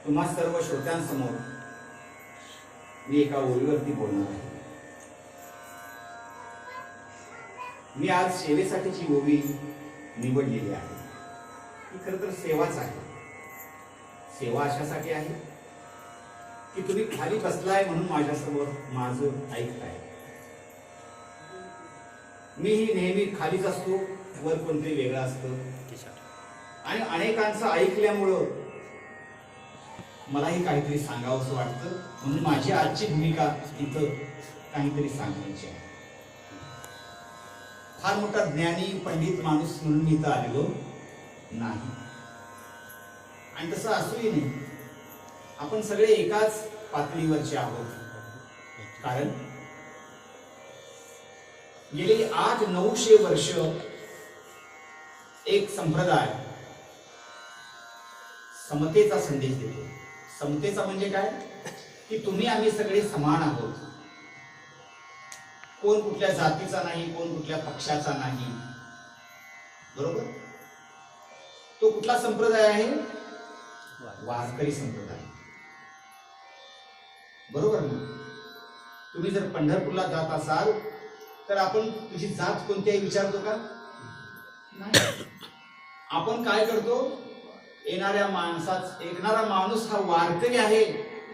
तुम्हा सर्व श्रोत्यांसमोर मी एका ओळीवरती बोलणार आहे. मी आज सेवेसाठीची ओवी निवडलेली आहे. ही खरं तर सेवाच आहे. सेवा अशासाठी आहे की तुम्ही खाली बसलाय म्हणून माझ्यासमोर माझं ऐकताय. मीही नेहमी खालीच असतो, वर कोणतरी वेगळं असतं आणि अनेकांचं ऐकल्यामुळं मलाही काहीतरी सांगावंसं वाटतं. म्हणून माझी आजची भूमिका इथं काहीतरी सांगायची आहे. फार मोठा ज्ञानी पंडित माणूस म्हणून मी इथं आलेलो नाही आणि तसं असूही नाही. आपण सगळे एकाच पातळीवरचे आहोत. कारण गेली 800-900 वर्ष एक संप्रदाय समतेचा संदेश देतो. समतेचा म्हणजे काय की तुम्ही आम्ही सगळे समान आहोत. कोण कुठल्या जातीचा नाही, कोण कुठल्या पक्षाचा नाही. बरोबर. तो कुठला संप्रदाय आहे? वारकरी संप्रदाय. बरोबर ना. तुम्ही जर पंढरपूरला जात असाल तर आपण तुझी जात कोणती आहे विचारतो का? नाही. आपण काय करतो? येणारा माणूस हा वारकरी आहे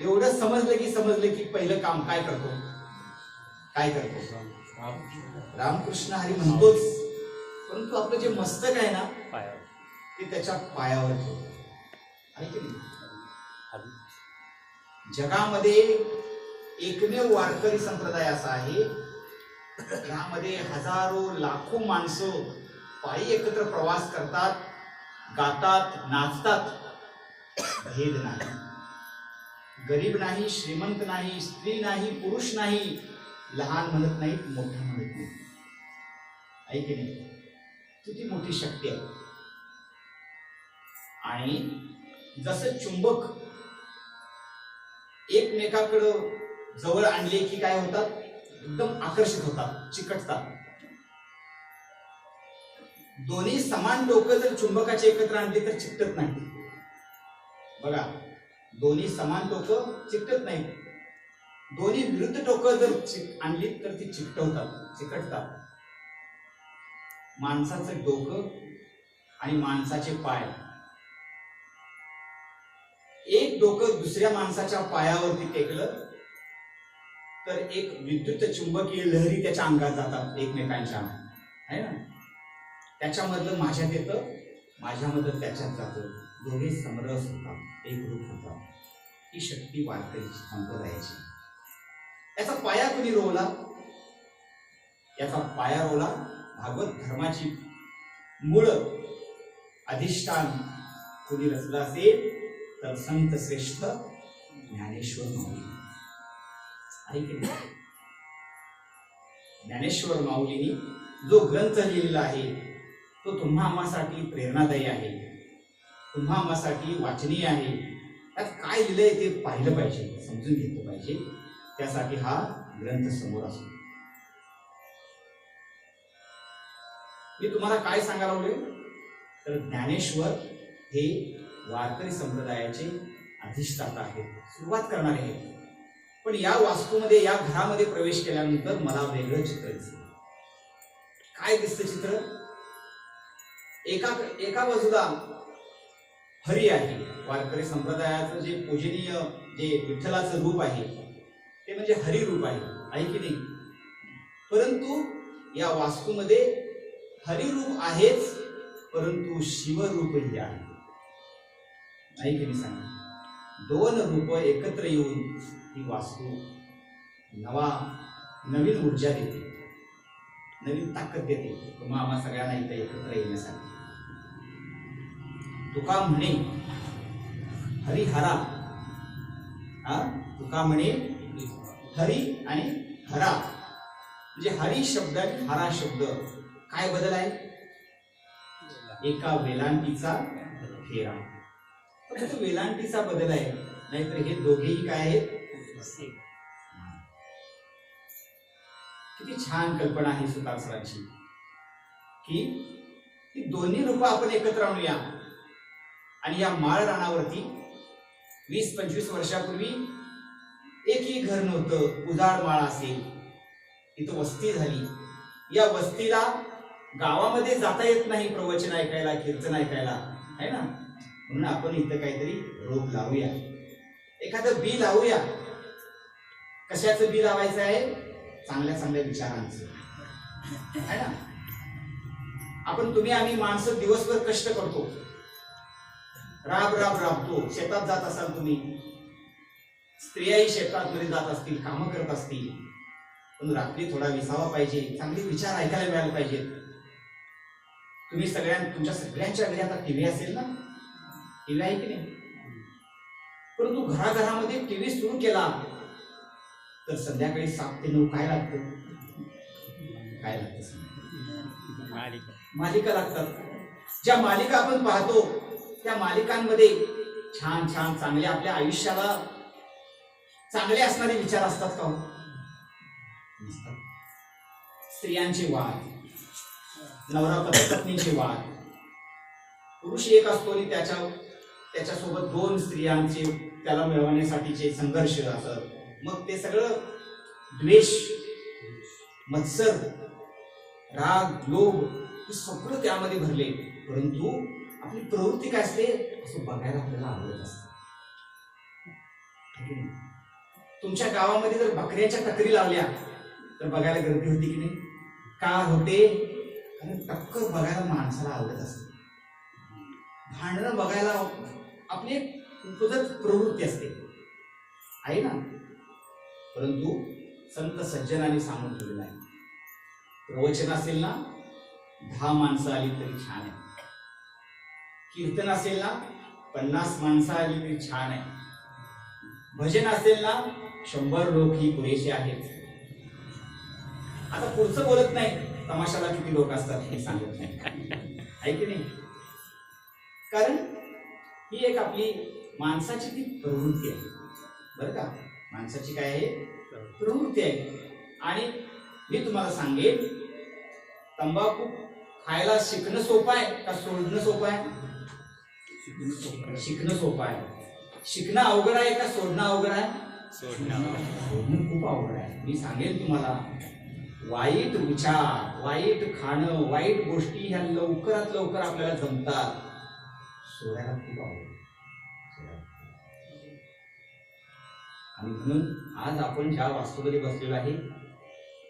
एवढं समजलं की पहिलं काम काय करतो? रामकृष्ण हरी म्हणतोच, परंतु आपलं जे मस्तक आहे ना ते त्याच्या पायावर ठेवतो. आहे की नाही? जगामध्ये एकमेव वारकरी संप्रदाय असा आहे यामध्ये हजारो लाखो माणसं पायी एकत्र प्रवास करतात, गातात, नाचतात. भेद नाही. गरीब नाही, श्रीमंत नाही, स्त्री नाही, पुरुष नाही, लहान म्हणत नाहीत, मोठा म्हणत नाही. ऐक नाही. किती मोठी शक्ती आहे. आणि जसं चुंबक एकमेकाकडं जवळ आणले की काय होतात? एकदम आकर्षित होतात, चिकटतात. दोन्ही समान टोकं जर चुंबकाचे एकत्र आणले तर चिकटत नाही. बघा, दोन्ही समान टोकं चिकटत नाही. दोन्ही विरुद्ध टोकं जर आणली तर ती चिकटतात. माणसाचं डोकं आणि माणसाचे पाय, एक डोकं दुसऱ्या माणसाच्या पायावरती टेकलं तर एक विद्युत चुंबकीय लहरी त्याच्या अंगात जातात एकमेकांच्या. आहे ना. त्याच्यामधलं माझ्यात येतं, माझ्यामधलं त्याच्यात जातं. दोघे समरस होतात, एक रूप होतात. ही शक्ती वारकरी संप्रदायाची. याचा पाया कुणी रोवला? याचा पाया रोवला भागवत धर्माची मूळ अधिष्ठान कुणी रचला असेल तर संत श्रेष्ठ ज्ञानेश्वर माऊली. ज्ञानेश्वर माऊलींनी जो ग्रंथ लिहिलेला आहे तो तुम्हा आम्हासाठी प्रेरणादायी आहे, तुम्हा आम्हासाठी वाचनीय आहे. त्यात काय लिहिलंय ते पाहिलं पाहिजे, समजून घेतलं पाहिजे. त्यासाठी हा ग्रंथ समोर असतो. मी तुम्हाला काय सांगायला लागलोय तर ज्ञानेश्वर हे वारकरी संप्रदायाचे अधिष्ठाता आहेत, सुरुवात करणारे आहेत. पण या वास्तूमध्ये, या घरामध्ये प्रवेश केल्यानंतर मला वेगळं चित्र दिसलं. काय दिसतं चित्र? एका बाजूला हरी आहे. वारकरी संप्रदायाचं जे पूजनीय, जे विठ्ठलाचं रूप आहे ते म्हणजे हरी रूप आहे की नाही? परंतु या वास्तूमध्ये हरी रूप आहेच, परंतु शिवरूपही आहे. नाही की नाही सांगा? दोन रूप एकत्र येऊन ही वास्तू नवीन ऊर्जा देते, नवीन ताकद देते तुम्हा आम्हा सगळ्यांना इथे एकत्र येण्यासाठी. तुका म्हणे हरिहरा. तुका म्हणे हरी आणि हरा, म्हणजे हरी शब्द आणि हरा शब्द. काय बदल आहे? एका वेलांटीचा फेरा. फक्त वेलांटीचा बदल आहे, नाहीतर हे दोघेही काय आहेत? किती छान कल्पना आहे सुतार सरांची की ही दोन्ही रूप आपण एकत्र आणूया आणि या माळ रानावरती 20-25 वर्षापूर्वी एकही घर नव्हतं, उजाड माळ असेल, इथं वस्ती झाली. या वस्तीला गावामध्ये जाता येत नाही प्रवचन ऐकायला, कीर्तन ऐकायला, आहे ना. म्हणून आपण इथं काहीतरी रोप लावूया, एखादं बी लावूया. कशाचं बी लावायचं आहे? चांगल्या चांगल्या विचारांचं, आहे ना. तुम्ही आम्ही माणसं दिवसभर कष्ट करतो, राबतो. शेतात जात असाल तुम्ही, स्त्रियाही शेतात मध्ये जात असतील, कामं करत असतील, पण रात्री थोडा विसावा पाहिजे, चांगले विचार ऐकायला मिळायला पाहिजेत. तुम्ही तुमच्या सगळ्यांच्या घरी आता टीव्ही असेल ना, टीव्ही आहे की नाही? परंतु घराघरामध्ये टीव्ही सुरू केला तर संध्याकाळी 7 ते 9 काय लागतं? मालिका लागतात. ज्या मालिका आपण पाहतो त्या मालिकांमध्ये छान छान चांगले, आपल्या आयुष्याला चांगले असणारे विचार असतात का? स्त्रियांचे वाद, नवरा पत्नीचे वाद, पुरुष एक असतो आणि त्याच्यासोबत 2 स्त्रियांचे त्याला मिळवण्यासाठीचे संघर्ष असत. मग ते सगळं द्वेष, मत्सर, राग, लोभ हे सगळं त्यामध्ये भरले. परंतु आपली प्रवृत्ती काय असते? असं बघायला आपल्याला आवडत असते. तुमच्या गावामध्ये जर बकऱ्याच्या टकरी लावल्या तर बघायला गर्दी होती की नाही? का होते? कारण टक्कर बघायला माणसाला आवडत असते. भांडणं बघायला आपली प्रवृत्ती असते, आहे ना. परंतु संत सज्जनांनी सांगून ठेवलेलं आहे, प्रवचन असेल ना 10 माणसं आली तरी छान आहे, कीर्तन असेल ना 50 माणसं आली तरी छान आहे, भजन असेल ना 100 लोक ही पुरेसे आहेत. आता पुढचं बोलत नाही, तमाशाला किती लोक असतात हे सांगत नाही, आहे की नाही. कारण ही एक आपली माणसाची ती प्रवृत्ती आहे, बरं का. माणसाची काय आहे? प्रवृत्ती आहे. आणि मी तुम्हाला सांगेन, तंबाखू खायला शिकणं सोपं आहे का सोडणं सोपं आहे? शिकणं सोपं आहे. शिकणं अवघड आहे का सोडणं अवघड आहे? सोडणं खूप अवघड आहे. मी सांगेन तुम्हाला, वाईट विचार, वाईट खाणं, वाईट गोष्टी ह्या लवकरात लवकर आपल्याला जमतात, सोडायला खूप अवघड. आणि म्हणून आज आपण ज्या वास्तूमध्ये बसलेलो आहे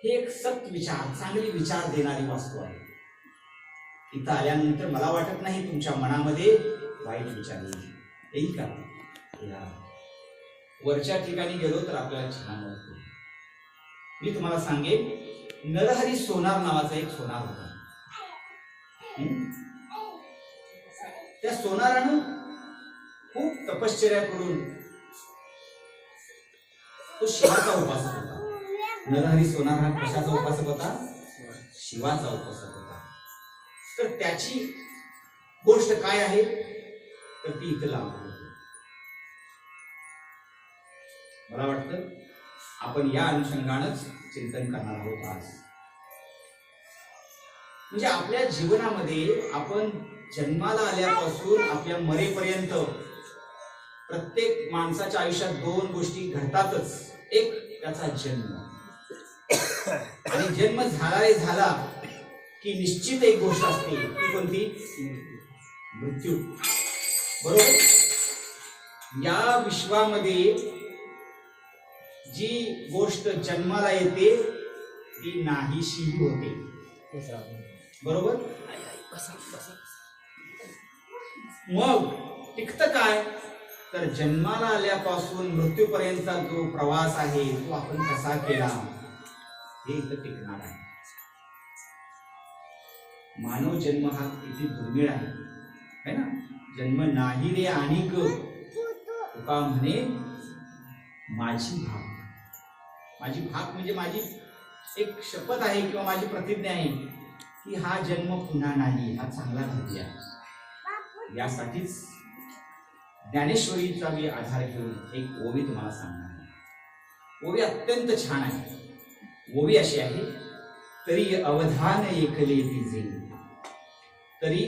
हे एक सत विचार, चांगले विचार देणारी वास्तू आहे. इथं आल्यानंतर मला वाटत नाही तुमच्या मनामध्ये वाईट विचार येईल का? वरच्या ठिकाणी गेलो तर आपल्याला छान वाटतं. मी तुम्हाला सांगेन, नरहरी सोनार नावाचा एक सोनार होता. त्या सोनारानं खूप तपश्चर्या करून तो शिवाचा उपासक होता. नरहरी सोनार हा कशाचा उपासक होता? शिवाचा उपासक होता. तर त्याची गोष्ट काय आहे तर ती इथं लागू. मला वाटतं आपण या अनुषंगानंच चिंतन करणार आहोत आज. म्हणजे आपल्या जीवनामध्ये आपण जन्माला आल्यापासून आपल्या मरेपर्यंत प्रत्येक माणसाच्या आयुष्यात 2 गोष्टी घडतातच. एक त्याचा जन्म, आणि जन्म झाला की निश्चित एक गोष्ट असते, ती कोणती? मृत्यू. बरोबर. या विश्वामध्ये जी गोष्ट जन्माला येते ती नाहीशी होते. बरोबर. मग टिकतं काय तर जन्माला आल्यापासून मृत्यूपर्यंतचा जो प्रवास आहे तो आपण कसा केला हे इथं टिकणार आहे. मानव जन्म हा किती दुर्मिळ आहे ना. जन्म नाही रे आणिक, तुका म्हणे माझी भाग. माझी भाग म्हणजे माझी एक शपथ आहे किंवा माझी प्रतिज्ञा आहे की हा जन्म पुन्हा नाही, हा चांगला घडूया. यासाठीच ज्ञानेश्वरीचा मी आधार घेऊन एक ओवी तुम्हाला सांगणार आहे. ओवी अत्यंत छान आहे. ओवी अशी आहे, तरी अवधान एकले दिजे, तरी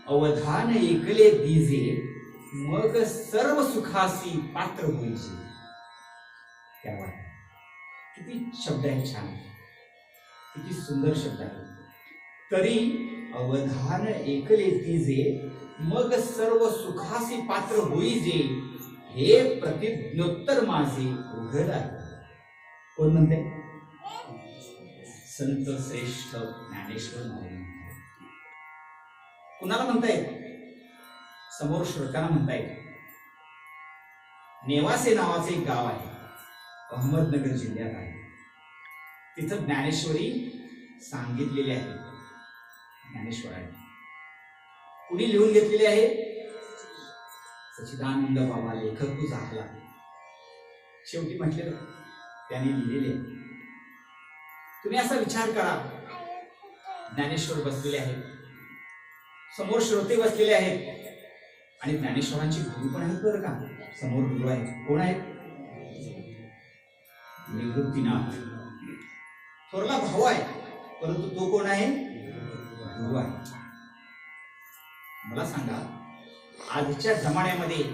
अवधान एकले दिजे, मग सर्व सुखासी पात्र होईचे. क्या बात आहे. किती शब्द आहेत छान, किती सुंदर शब्द आहे. तरी अवधान ऐकले तिजे, मग सर्व सुखासी पात्र होईजे, हे प्रतिज्ञोत्तर माझे उघड आहे. कोण म्हणते? संत श्रेष्ठ ज्ञानेश्वर माऊली. कुणाला म्हणतायत? समोर श्रोत्यांना म्हणतायत. नेवासे नावाचे एक गाव आहे, अहमदनगर जिल्ह्यात आहे. तिथं ज्ञानेश्वरी सांगितलेली आहे. ज्ञानेश्वरांनी कुणी लिहून घेतलेली आहे? सच्चिदानंद बाबा, लेखक तू झाला. शेवटी म्हटले त्यांनी लिहिलेले. तुम्ही असा विचार करा, ज्ञानेश्वर बसलेले आहेत, समोर श्रोते बसलेले आहेत, आणि ज्ञानेश्वरांची गुरु पण आहेत बरं का. समोर गुरु आहेत. कोण आहेत? निवृत्तीनाथ. थोरला भाऊ आहे, परंतु तो कोण आहे? गुरु आहे. मला सांगा, आजच्या जमान्यामध्ये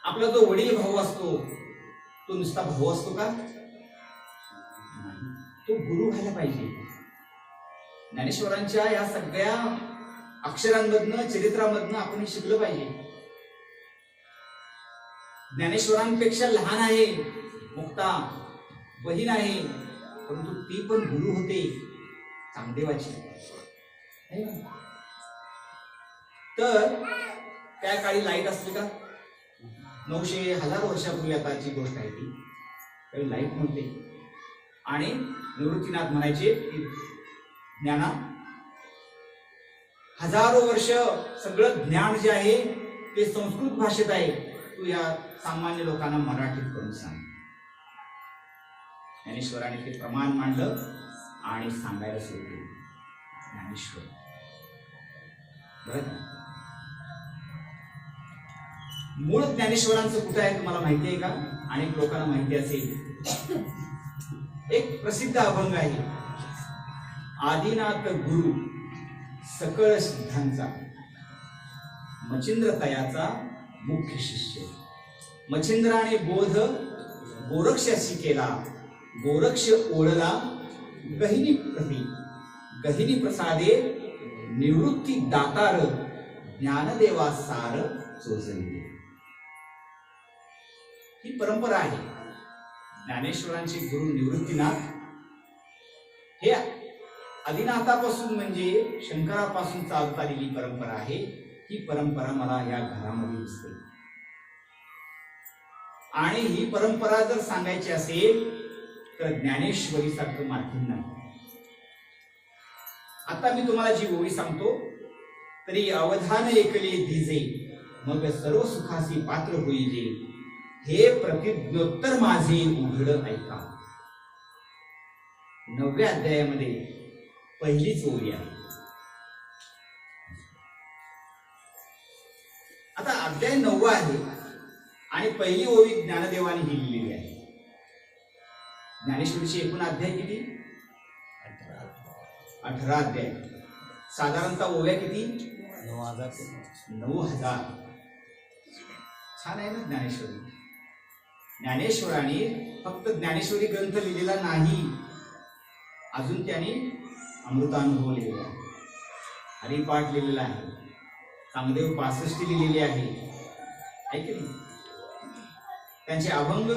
आपला जो वडील भाऊ असतो तो नुसता भाऊ असतो का? तो गुरु व्हायला पाहिजे. ज्ञानेश्वरांच्या या सगळ्या अक्षरांमधनं, चरित्रामधनं आपण शिकलं पाहिजे. ज्ञानेश्वरांपेक्षा लहान आहे मुक्ता, बहीण आहे, परंतु ती पण गुरु होते चांगदेवाची. तर त्या काळी लाईट असते का? 900,000 वर्षापूर्वी आताची गोष्ट आहे ती. त्यावेळी लाईट नव्हते, आणि निवृत्तीनाथ म्हणायचे की ज्ञाना, हजारो वर्ष सगळं ज्ञान जे आहे ते संस्कृत भाषेत आहे, तू या सामान्य लोकांना मराठीत करून सांग. ज्ञानेश्वराने ते प्रमाण मांडलं आणि सांगायला सुरू केलं. ज्ञानेश्वर बरं. मूळ ज्ञानेश्वरांचं कुठं आहे तुम्हाला माहिती आहे का? अनेक लोकांना माहिती असेल. एक प्रसिद्ध अभंग आहे, आदिनाथ गुरु सकळ सिद्धांचा, मच्छिंद्र तयाचा मुख्य शिष्य. मच्छिंद्राने बोध गोरक्षाशी केला, गोरक्ष ओळला गहिनी प्रती. गहिनी प्रसादे निवृत्ती दातार, ज्ञानदेवा सार चोचले. ही परंपरा आहे. ज्ञानेश्वरांचे गुरु निवृत्तीनाथ हे आदिनाथापासून म्हणजे शंकरापासून चालत आलेली परंपरा आहे. ही परंपरा मला या घरामध्ये दिसते, आणि ही परंपरा जर सांगायची असेल तर ज्ञानेश्वरी सारखं माध्यम नाही. आता मी तुम्हाला जी ओवी सांगतो, तरी अवधान ऐकले दिजे, मग सर्व सुखासी पात्र होईजे, हे प्रतिज्ञोत्तर माझे उघड ऐका. 9व्या अध्यायामध्ये पहिलीच ओवी आहे. आता अध्याय 9 आहे आणि पहिली ओवी ज्ञानदेवाने ही लिहिलेली आहे. ज्ञानेश्वरीचे एकूण अध्याय किती? 18 अध्याय. साधारणतः ओव्या किती? 9,000. छान आहे ना ज्ञानेश्वरी. ज्ञानेश्वराने फक्त ज्ञानेश्वरी ग्रंथ लिहिलेला नाही, अजून त्यांनी अमृतानुभव लिहिलेला आहे, हरिपाठ लिहिलेला आहे, चांगदेव 65 लिहिलेली आहे. ऐक नाही, त्यांचे अभंग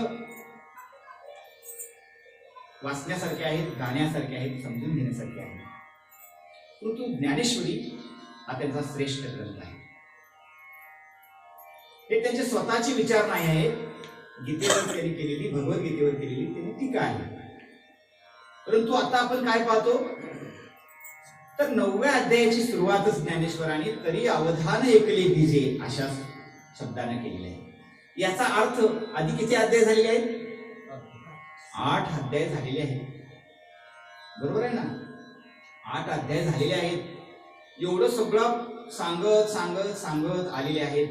वाचण्यासारखे आहेत, गाण्यासारखे आहेत, समजून घेण्यासारखे आहेत. परंतु ज्ञानेश्वरी हा त्यांचा श्रेष्ठ ग्रंथ आहे. हे त्यांचे स्वतःचे विचार नाही आहेत. गीतेवर त्यांनी केलेली, भगवद्गीतेवर केलेली त्यांनी टीका आहे. परंतु आता आपण काय पाहतो, तर 9व्या अध्यायाची सुरुवातच ज्ञानेश्वरांनी तरी अवधान ऐकले दिजे अशा शब्दाने केलेली आहे. याचा अर्थ आधी किती अध्याय झालेले आहेत? 8 अध्याय झालेले आहेत. बरोबर आहे ना? 8 अध्याय झालेले आहेत. एवढं सगळं सांगत सांगत सांगत आलेले आहेत.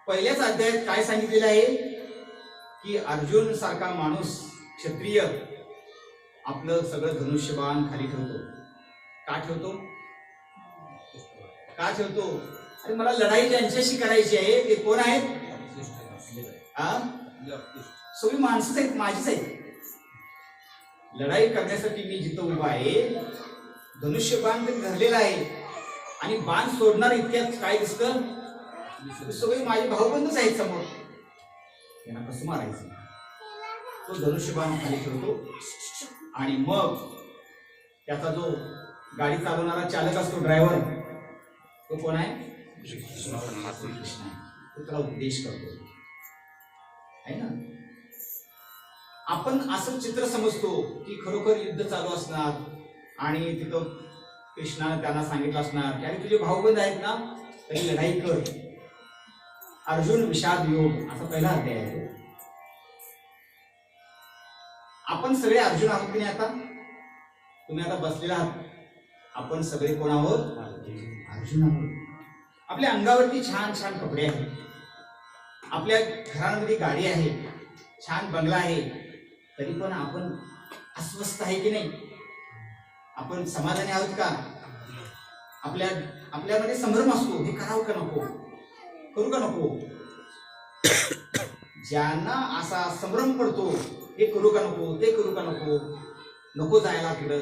पहिल्याच अध्यायात काय सांगितलेलं आहे की अर्जुन सारखा माणूस, क्षत्रिय, आपलं सगळं धनुष्यबाण खाली ठेवतो. का ठेवतो? का ठेवतो? अरे मला लढाई ज्यांच्याशी करायची आहे ते कोण आहेत? सगळी माणसंच आहेत, माझीच आहेत. लढाई करण्यासाठी मी जिथं उभा आहे, धनुष्यबाण धरलेला आहे आणि बाण सोडणार इतक्यात काय दिसतं? सगळे माझे भाऊबंधच आहेत समोर. त्यांना कसं मारायचं? तो धनुष्यबाण खाली ठेवतो आणि मग त्याचा जो गाडी चालवणारा चालक असतो, ड्रायव्हर, तो कोण आहे? कृष्ण आहे. तो त्याला उपदेश करतो आहे ना. आपण असं चित्र समजतो की खरोखर युद्ध चालू असणार आणि तिथं कृष्णाने त्यांना सांगितलं असणार की अरे तुझे भाऊबंद आहेत ना, तरी लढाई कर. अर्जुन विषाद योग असा पहिला अध्याय आहे. आपण सगळे अर्जुन आहोत की नाही? आता तुम्ही आता बसलेला आहात, आपण सगळे कोण आहोत? अर्जुन आहोत. आपल्या अंगावरती छान छान कपडे आहेत, आपल्या घरांमध्ये गाडी आहे, छान बंगला आहे, तरी पण आपण अस्वस्थ आहे की नाही? आपण समाधानी आहोत का? आपल्यामध्ये संभ्रम असतो, हे करावं का नको, करू का नको. ज्यांना असा संभ्रम पडतो, हे करू का नको, ते करू का नको, नको जायला तिकडं,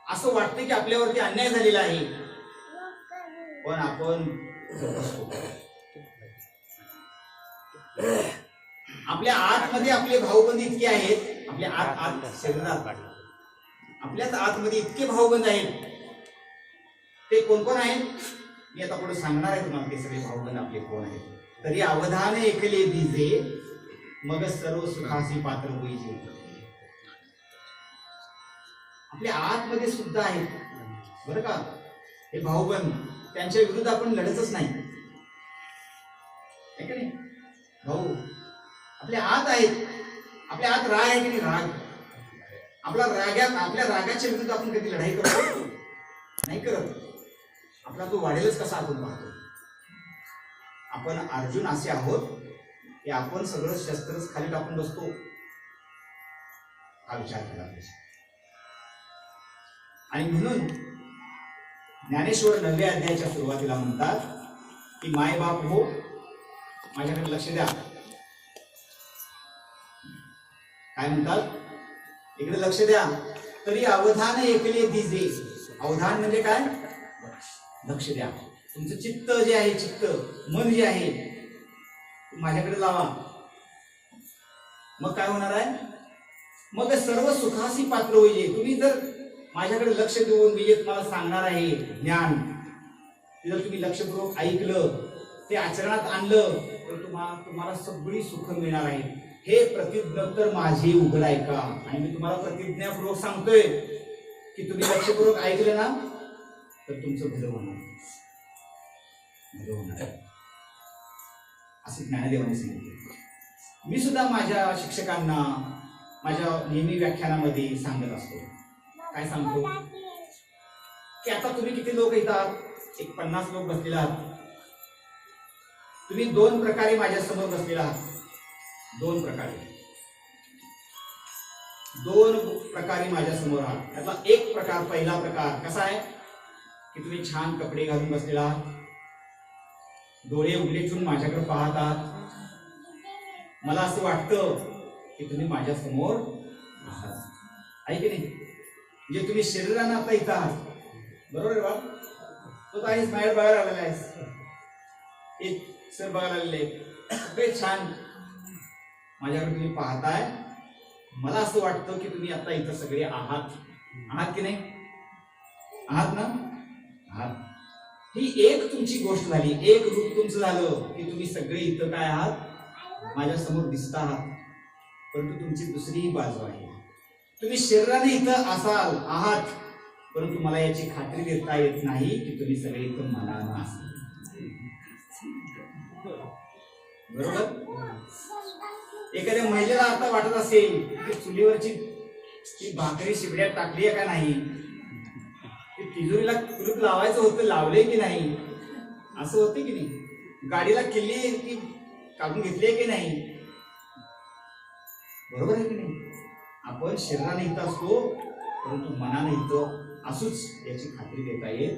असं वाटतं की आपल्यावरती अन्याय झालेला आहे, पण आपण आपल्या आतमध्ये आपले भाऊबंद इतके आहेत, आपल्या आत शरीरात आपल्याच आतमध्ये इतके भाऊबंद आहेत. ते कोण कोण आहेत मी आता पुढे सांगणार आहे तुम्हाला. ते सगळे भाऊबंद आपले कोण आहेत? तरी अवधान ऐकले दिजे, मग सर्व सुखासी पात्र होईजे. आपल्या आतमध्ये सुद्धा आहेत बरं का हे भाऊबंद. त्यांच्या विरुद्ध आपण लढतच नाही, भाऊ आपल्या आत आहेत. आपल्या आत राग आहे की नाही? राग. आपल्या रागाच्या विरुद्ध आपण कधी लढाई करतो नाही करत. आपला तो वाढेलच कसा आपण पाहतो. आपण अर्जुन असे आहोत की आपण सगळं शस्त्रच खाली टाकून बसतो. हा विचार केला पाहिजे. आणि म्हणून ज्ञानेश्वर 9व्या अध्यायाच्या सुरुवातीला म्हणतात की माय बाप हो, माझ्याकडे लक्ष द्या. काय म्हणतात? इकडे लक्ष द्या. तरी अवधान ऐकले दिजे. अवधान म्हणजे काय? लक्ष द्या. तुमचं चित्त जे आहे, चित्त मन जे आहे, माझ्याकडे लावा. मग काय होणार आहे? मग सर्व सुखासी पात्र होईल. तुम्ही जर माझ्याकडे लक्ष देऊन मी जे तुम्हाला सांगणार आहे ज्ञान, ते जर तुम्ही लक्षपूर्वक ऐकलं, ते आचरणात आणलं, तर तुम्हाला सगळी सुख मिळणार आहे. हे प्रतिज्ञा तर माझी उघड ऐका. आणि मी तुम्हाला प्रतिज्ञापूर्वक सांगतोय की तुम्ही लक्षपूर्वक ऐकलं ना, तर तुमचं भलं होणार, भलं होणार असं ज्ञानदेवाने सांगितलं. मी सुद्धा माझ्या शिक्षकांना माझ्या नेहमी व्याख्यानामध्ये सांगत असतो. काय सांगतो की आता तुम्ही किती लोक येतात? एक 50 लोक बसलेले आहात. तुम्ही 2 प्रकारे माझ्या समोर बसलेला आहात. 2 प्रकारे माझ्या समोर आहात. त्यातला एक प्रकार, पहिला प्रकार कसा आहे की तुम्ही छान कपडे घालून बसलेला आहात, डोळे उघडे ठेवून माझ्याकडे पाहत आहात. मला असं वाटतं की तुम्ही माझ्या समोर आहात, आहे की नाही? म्हणजे तुम्ही शरीरानं आता इथं आहात, बरोबर आहे बा? तो तर आहेस, बाहेर बघायला आलेला आहेस, एक सर बघायला आलेले, सगळे छान माझ्याकडे तुम्ही पाहताय. मला असं वाटतं की तुम्ही आता इथं सगळे आहात, आहात की नाही? आहात ना? आहात. ही एक तुमची गोष्ट झाली, एक रूप तुमचं झालं की तुम्ही सगळे इथं काय आहात? माझ्या समोर दिसता आहात. परंतु तुमची दुसरीही बाजू आहे. तुम्ही शरीराने इथं असाल, आहात, परंतु मला याची खात्री देता येत नाही की तुम्ही सगळे इथं मनानं असाल. बरोबर? एखाद्या महिलेला आता वाटत असेल की चुलीवरची ती भाकरी शिबड्यात टाकली आहे का नाही, तिजोरीला कुलूप लावायचं होतं, लावले की नाही, असं होते की नाही? गाडीला किल्ली की काढून घेतली की नाही? बरोबर आहे की नाही? आपण शरीराने इथं असतो, परंतु मनाने इथं असूच याची खात्री देता येत.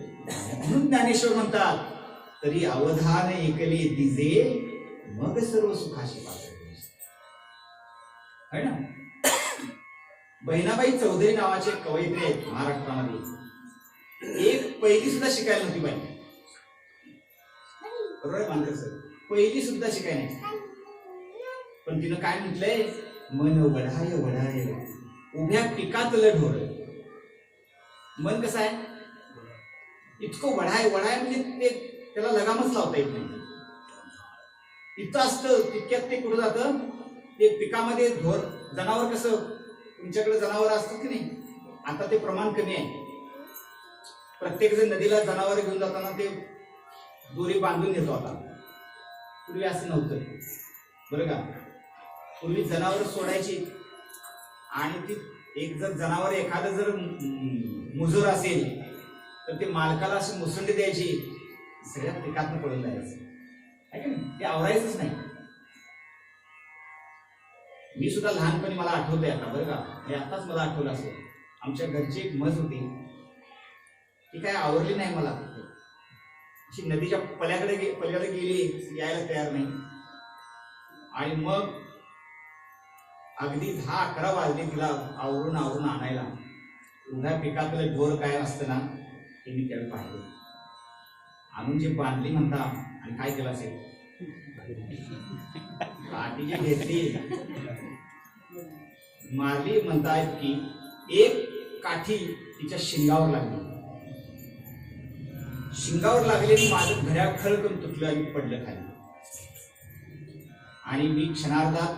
म्हणून ज्ञानेश्वर म्हणतात तरी अवधान एकले दिजे, मग सर्व सुखाशी पात्र है ना. बहिणाबाई चौधरी नावाचे कवयित्री आहेत महाराष्ट्रामध्ये. एक पहिली सुद्धा शिकायला नव्हती बाई, बरोबर मानकर सर, पहिली सुद्धा शिकायला नाही. पण तिनं काय म्हटलंय, मन वढाय वढाय उभ्या पिकातलं ढोर. मन कसं आहे, इतकं वढाय वढाय म्हणजे ते त्याला लगामच लावता येत नाही. इतकं असतं तितक्यात ते कुठं जातं, ते पिकामध्ये ढोर. जनावर कसं, तुमच्याकडे जनावर असतात की नाही, आता ते प्रमाण कमी आहे. प्रत्येक जण नदीला जनावर घेऊन जाताना ते दोरी बांधून नेतो. आता पूर्वी असं नव्हतं बरं का. पूर्वी जनावर सोडायची आणि ती एक जर जनावर एखादं जर मुजोर असेल तर ते मालकाला अशी मुसंडी द्यायची, सगळ्या पिकातनं पडून जायचं आहे की नाही, ते आवरायचंच नाही. मी सुद्धा लहानपणी मला आठवतंय आता बरं का, हे आताच मला आठवलं असेल. आमच्या घरची एक म्हस होती, ती काय आवरली नाही मला. अशी नदीच्या पलीकडे गेली, यायला तयार नाही. आणि मग अगदी 10-11 वाजले तिला आवरून आणायला. उभ्या पिकातलं ढोर काय असतं ना, ते मी त्याला पाहिलं. आणून जे बांधली म्हणता, आणि काय केलं असेल, काठी जी घेतली मारली म्हणतायत की एक काठी तिच्या शिंगावर लागली. शिंगावर लागले, माझं घड्याळ खळकन तुटलं आणि पडलं खाली. आणि मी क्षणार्धात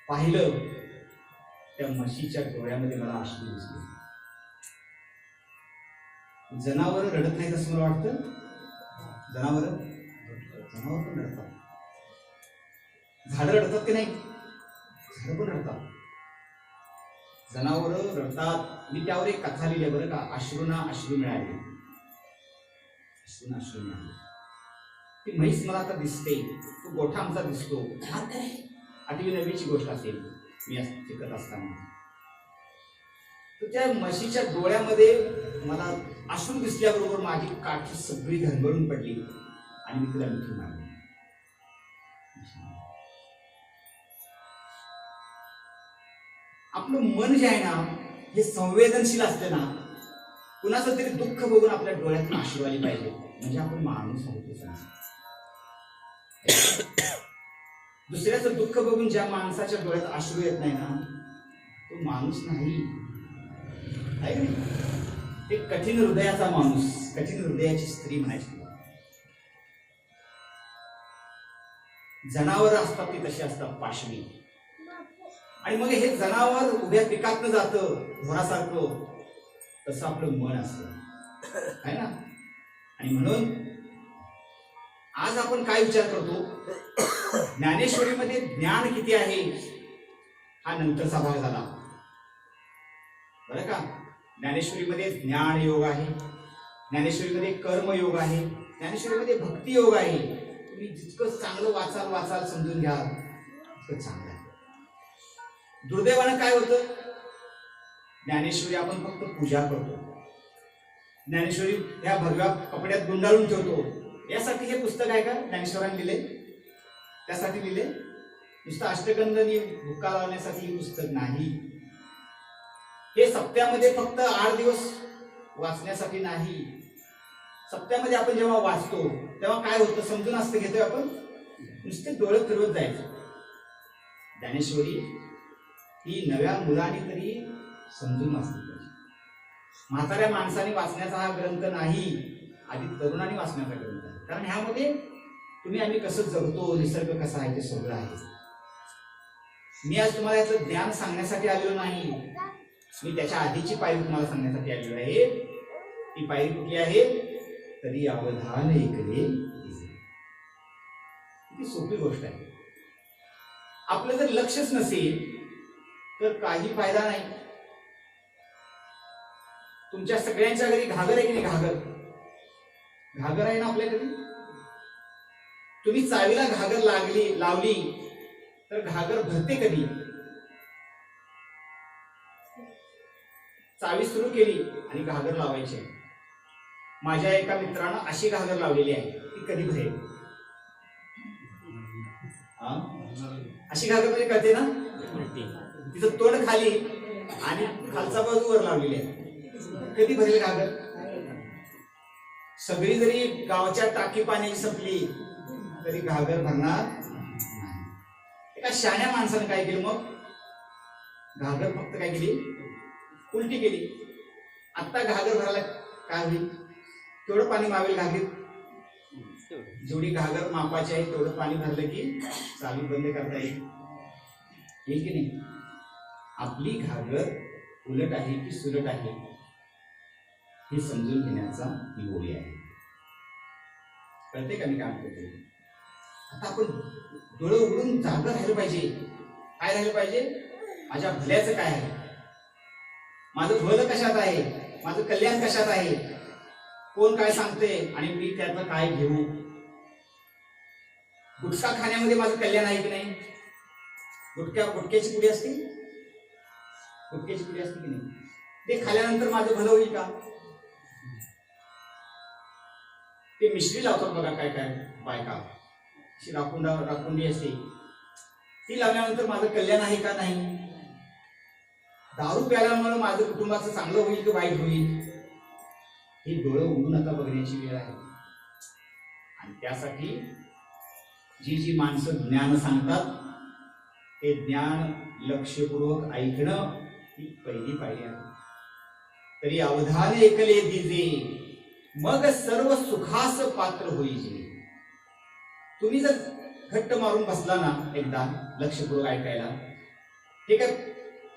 पाहिलं, त्या म्हशीच्या डोळ्यामध्ये मला अश्रू दिसले. जनावर रडत नाहीत असं मला वाटतं. जनावर पण रडतात. झाडं रडतात की नाही, झाडं पण रडतात. जनावर रडतात. मी त्यावर एक कथा लिहिली बरं का, अश्रूना अश्रू मिळाले. अश्रूना अश्रू मिळाले. ती म्हैस मला आता दिसते, तो गोठा आमचा दिसतो. 8वी-9वीची गोष्ट असेल मी शिकत असताना. तर त्या म्हशीच्या डोळ्यामध्ये मला अश्रू दिसल्याबरोबर माझी काठी सगळी घनघळून पडली आणि मी तिला मिठून मारली. आपलं मन जे आहे ना, हे संवेदनशील असते ना. कुणाचं तरी दुःख बघून आपल्या डोळ्यातून अश्रू आली पाहिजे, म्हणजे आपण माणूस आहोत. दुसऱ्याचं दुःख बघून ज्या माणसाच्या डोळ्यात अश्रू येत नाही ना, तो माणूस नाही. ते कठीण हृदयाचा माणूस, कठीण हृदयाची स्त्री म्हणायची. जनावर असतात ती तशी असतात, पाशवी. आणि मग हे जनावर उभ्या पिकातनं जातं ढोरासारखं, तसं आपलं मन असतं आहे ना. आणि म्हणून आज आपण काय विचार करतो, ज्ञानेश्वरीमध्ये ज्ञान किती आहे हा नंतरचा भाग झाला बरं का. ज्ञानेश्वरीमध्ये ज्ञान योग आहे, ज्ञानेश्वरीमध्ये कर्मयोग आहे, ज्ञानेश्वरीमध्ये भक्ती योग आहे. तुम्ही जितकं चांगलं वाचाल समजून घ्या तितकं चांगलं आहे. दुर्दैवानं काय होतं, ज्ञानेश्वरी आपण फक्त पूजा करतो, ज्ञानेश्वरी ह्या भगव्या कपड्यात गुंडाळून ठेवतो. यासाठी हे पुस्तक आहे का ज्ञानेश्वरांनी लिहिले, त्यासाठी लिहिले. नुसतं अष्टगंधनी भुक्का लावण्यासाठी हे पुस्तक नाही. हे सप्त्यामध्ये फक्त 8 दिवस वाचण्यासाठी नाही. सप्त्यामध्ये आपण जेव्हा वाचतो तेव्हा काय होतं समजून असतं, घेतोय आपण, नुसते डोळे फिरवत जायचं. ज्ञानेश्वरी ही नव्या मुलांनी तरी समजून वाचली पाहिजे. म्हाताऱ्या माणसाने वाचण्याचा हा ग्रंथ नाही, आधी तरुणांनी वाचण्याचा ग्रंथ आहे. कारण ह्यामध्ये तुम्ही आम्ही कसं जगतो, निसर्ग कसा आहे ते सगळं आहे. मी आज तुम्हाला याचं ज्ञान सांगण्यासाठी आलेलो नाही, मी त्याच्या आधीची पायरी तुम्हाला सांगण्यासाठी आलेलो आहे. ती पायरी कुठली आहे, तरी अवधान ऐकले. किती सोपी गोष्ट आहे. आपलं जर लक्षच नसेल तर काही फायदा नाही. तुमच्या सगळ्यांच्या घरी घागर आहे की नाही, घागर आहे ना आपल्या घरी. तुम्ही चावीला घागर लावली तर घागर भरते कधी, चावी सुरू केली आणि घागर लावायची. माझ्या एका मित्रानं अशी घागर लावलेली आहे, ती कधी भरेल? अशी घागर म्हणजे कळते ना, तिचं तोंड खाली आणि खालचा बाजू वर लावलेली आहे, कधी भरेल घागर? सगळी जरी गावाच्या टाकी पाण्याची संपली तरी घागर भरणार नाही. एका शहाण्या माणसाने काय केलं मग? घागर फक्त काय केली? उलटी केली. आता घागर भरायला काय होईल? तेवढं पाणी मावेल घागरीत. जेवढी घागर मापाची आहे तेवढं पाणी भरलं की चालू बंद करता येईल की नाही? आपली घागर उलट आहे की सुलट आहे हे समजून घेण्याचा ही गोडी आहे. कळते का मी काम करते? आता आपण डोळे उघडून जागा राहिलं पाहिजे. काय राहिलं पाहिजे? माझ्या भल्याचं काय आहे, माझं भलं कशात आहे, माझं कल्याण कशात आहे, कोण काय सांगते आणि मी त्यातलं काय घेऊ. गुटखा खाण्यामध्ये माझं कल्याण आहे की नाही? गुटख्याची पुडी असते, गुटख्याची पुडी असते की नाही? ते खाल्यानंतर माझं भलं होईल का? ते मिश्री लावतात बघा काय काय बायका, राखुंडी असते, ती लावल्यानंतर माझं कल्याण आहे का नाही? दारू प्यायल्यामुळे माझं कुटुंबाचं चांगलं होईल की वाईट होईल हे डोळे उघडून आता बघण्याची वेळ आहे. आणि त्यासाठी जी माणसं ज्ञान सांगतात ते ज्ञान लक्षपूर्वक ऐकणं ही पहिली पायरी आहे. तरी अवधान ऐकले दिजे मग सर्व सुखास पात्र होईजे. तुम्ही जर घट्ट मारून बसला ना एकदा लक्षपूर्वक ऐकायला, हे काय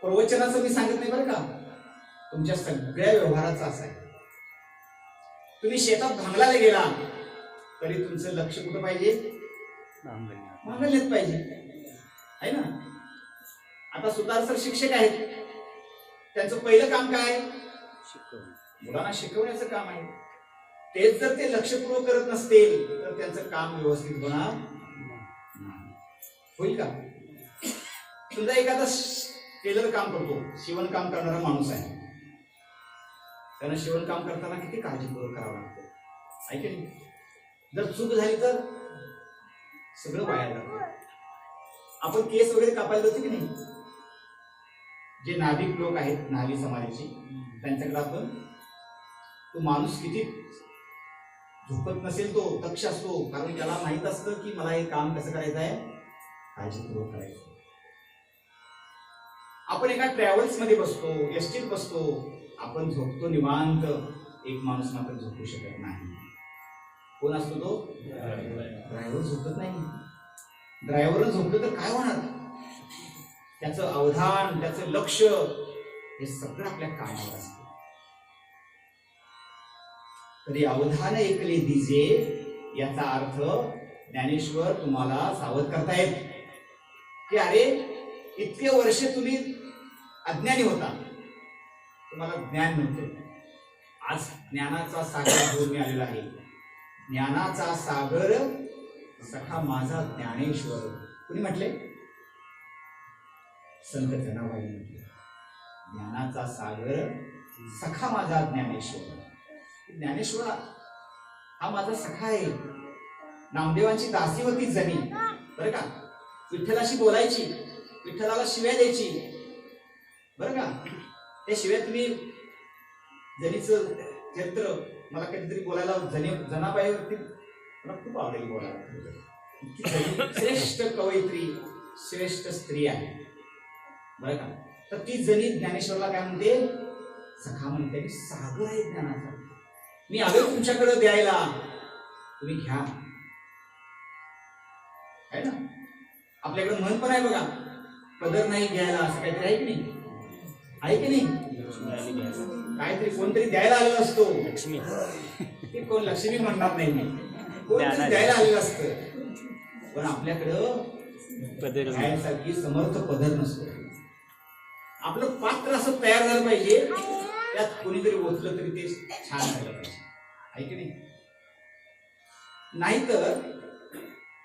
प्रवचनाचं मी सांगत नाही बरं का, तुमच्या सगळ्या व्यवहाराचं असं आहे. तुम्ही शेतात भांगलायला गेला तरी तुमचं लक्ष कुठं पाहिजे? भांगल्यात पाहिजे आहे ना. आता सुतार सर शिक्षक आहेत, त्यांचं पहिलं काम काय? मुलांना शिकवण्याचं काम आहे. तेच जर ते लक्षपूर्वक करत नसतील तर त्यांचं काम व्यवस्थित होणार होईल का? समजा एखादा टेलर काम करतो, शिवण काम करणारा माणूस आहे, त्यानं शिवण काम करताना किती काळजीपूर्वक करावं लागतं आहे की नाही? जर चूक झाली तर सगळं वाया जातं. आपण केस वगैरे कापायला जातो की नाही? जे नाभिक लोक आहेत न्हावी समाजाचे, त्यांच्याकडे आपण तो माणूस किती झोपत नसेल तो दक्ष असतो, कारण त्याला माहित असतं की मला हे काम कसं करायचं आहे, काळजीपूर्वक करायचं. आपण एका ट्रॅव्हल्स मध्ये बसतो, एसटीत बसतो, आपण झोपतो निवांत. एक माणूस मात्र झोपू शकत नाही. कोण असतो तो? ड्रायव्हर झोपत नाही. ड्रायव्हर झोपलं तर काय होणार? त्याचं अवधान, त्याचं लक्ष हे सगळं आपल्या कामावर असतं. तरी अवधान ऐकले दिजे याचा अर्थ ज्ञानेश्वर तुम्हाला सावध करतायत की अरे इतके वर्ष तुम्ही अज्ञानी होता, तुम्हाला ज्ञान नव्हतं. आज ज्ञानाचा सागर घेऊन मी आलेला आहे. ज्ञानाचा सागर सखा माझा ज्ञानेश्वर. कुणी म्हटले? संत जनाबाई म्हटले. ज्ञानाचा सागर सखा माझा ज्ञानेश्वर. ज्ञानेश्वर हा माझा सखा आहे. नामदेवांची दासी होती जनी बरं का, विठ्ठलाशी बोलायची, विठ्ठलाला शिव्या द्यायची बरं का. त्या शिव्या तुम्ही जनीचं चरित्र मला कधीतरी बोलायला जनाबाईवरती मला खूप आवडेल बोलायला. श्रेष्ठ कवयित्री, श्रेष्ठ स्त्री आहे बरं का. तर ती जनी ज्ञानेश्वरला काय म्हणते? सखा म्हणते. की सागर आहे ज्ञानाचा, मी आलो तुमच्याकडे द्यायला, तुम्ही घ्या आहे ना. आपल्याकडे म्हण पण आहे बघा, पदर नाही घ्यायला, असं काहीतरी आहे की नाही? आहे की नाही? काहीतरी कोणतरी द्यायला आलेला असतो. लक्ष्मी ते कोण लक्ष्मी म्हणणार नाही, कोणतरी द्यायला आलेलं असतं. पण आपल्याकडं पदर घ्यायसारखी समर्थ पदर नसतो. आपलं पात्र असं तयार झालं पाहिजे, त्यात कोणीतरी ओतलं तरी ते छान झालं पाहिजे आहे की नाही? नाहीतर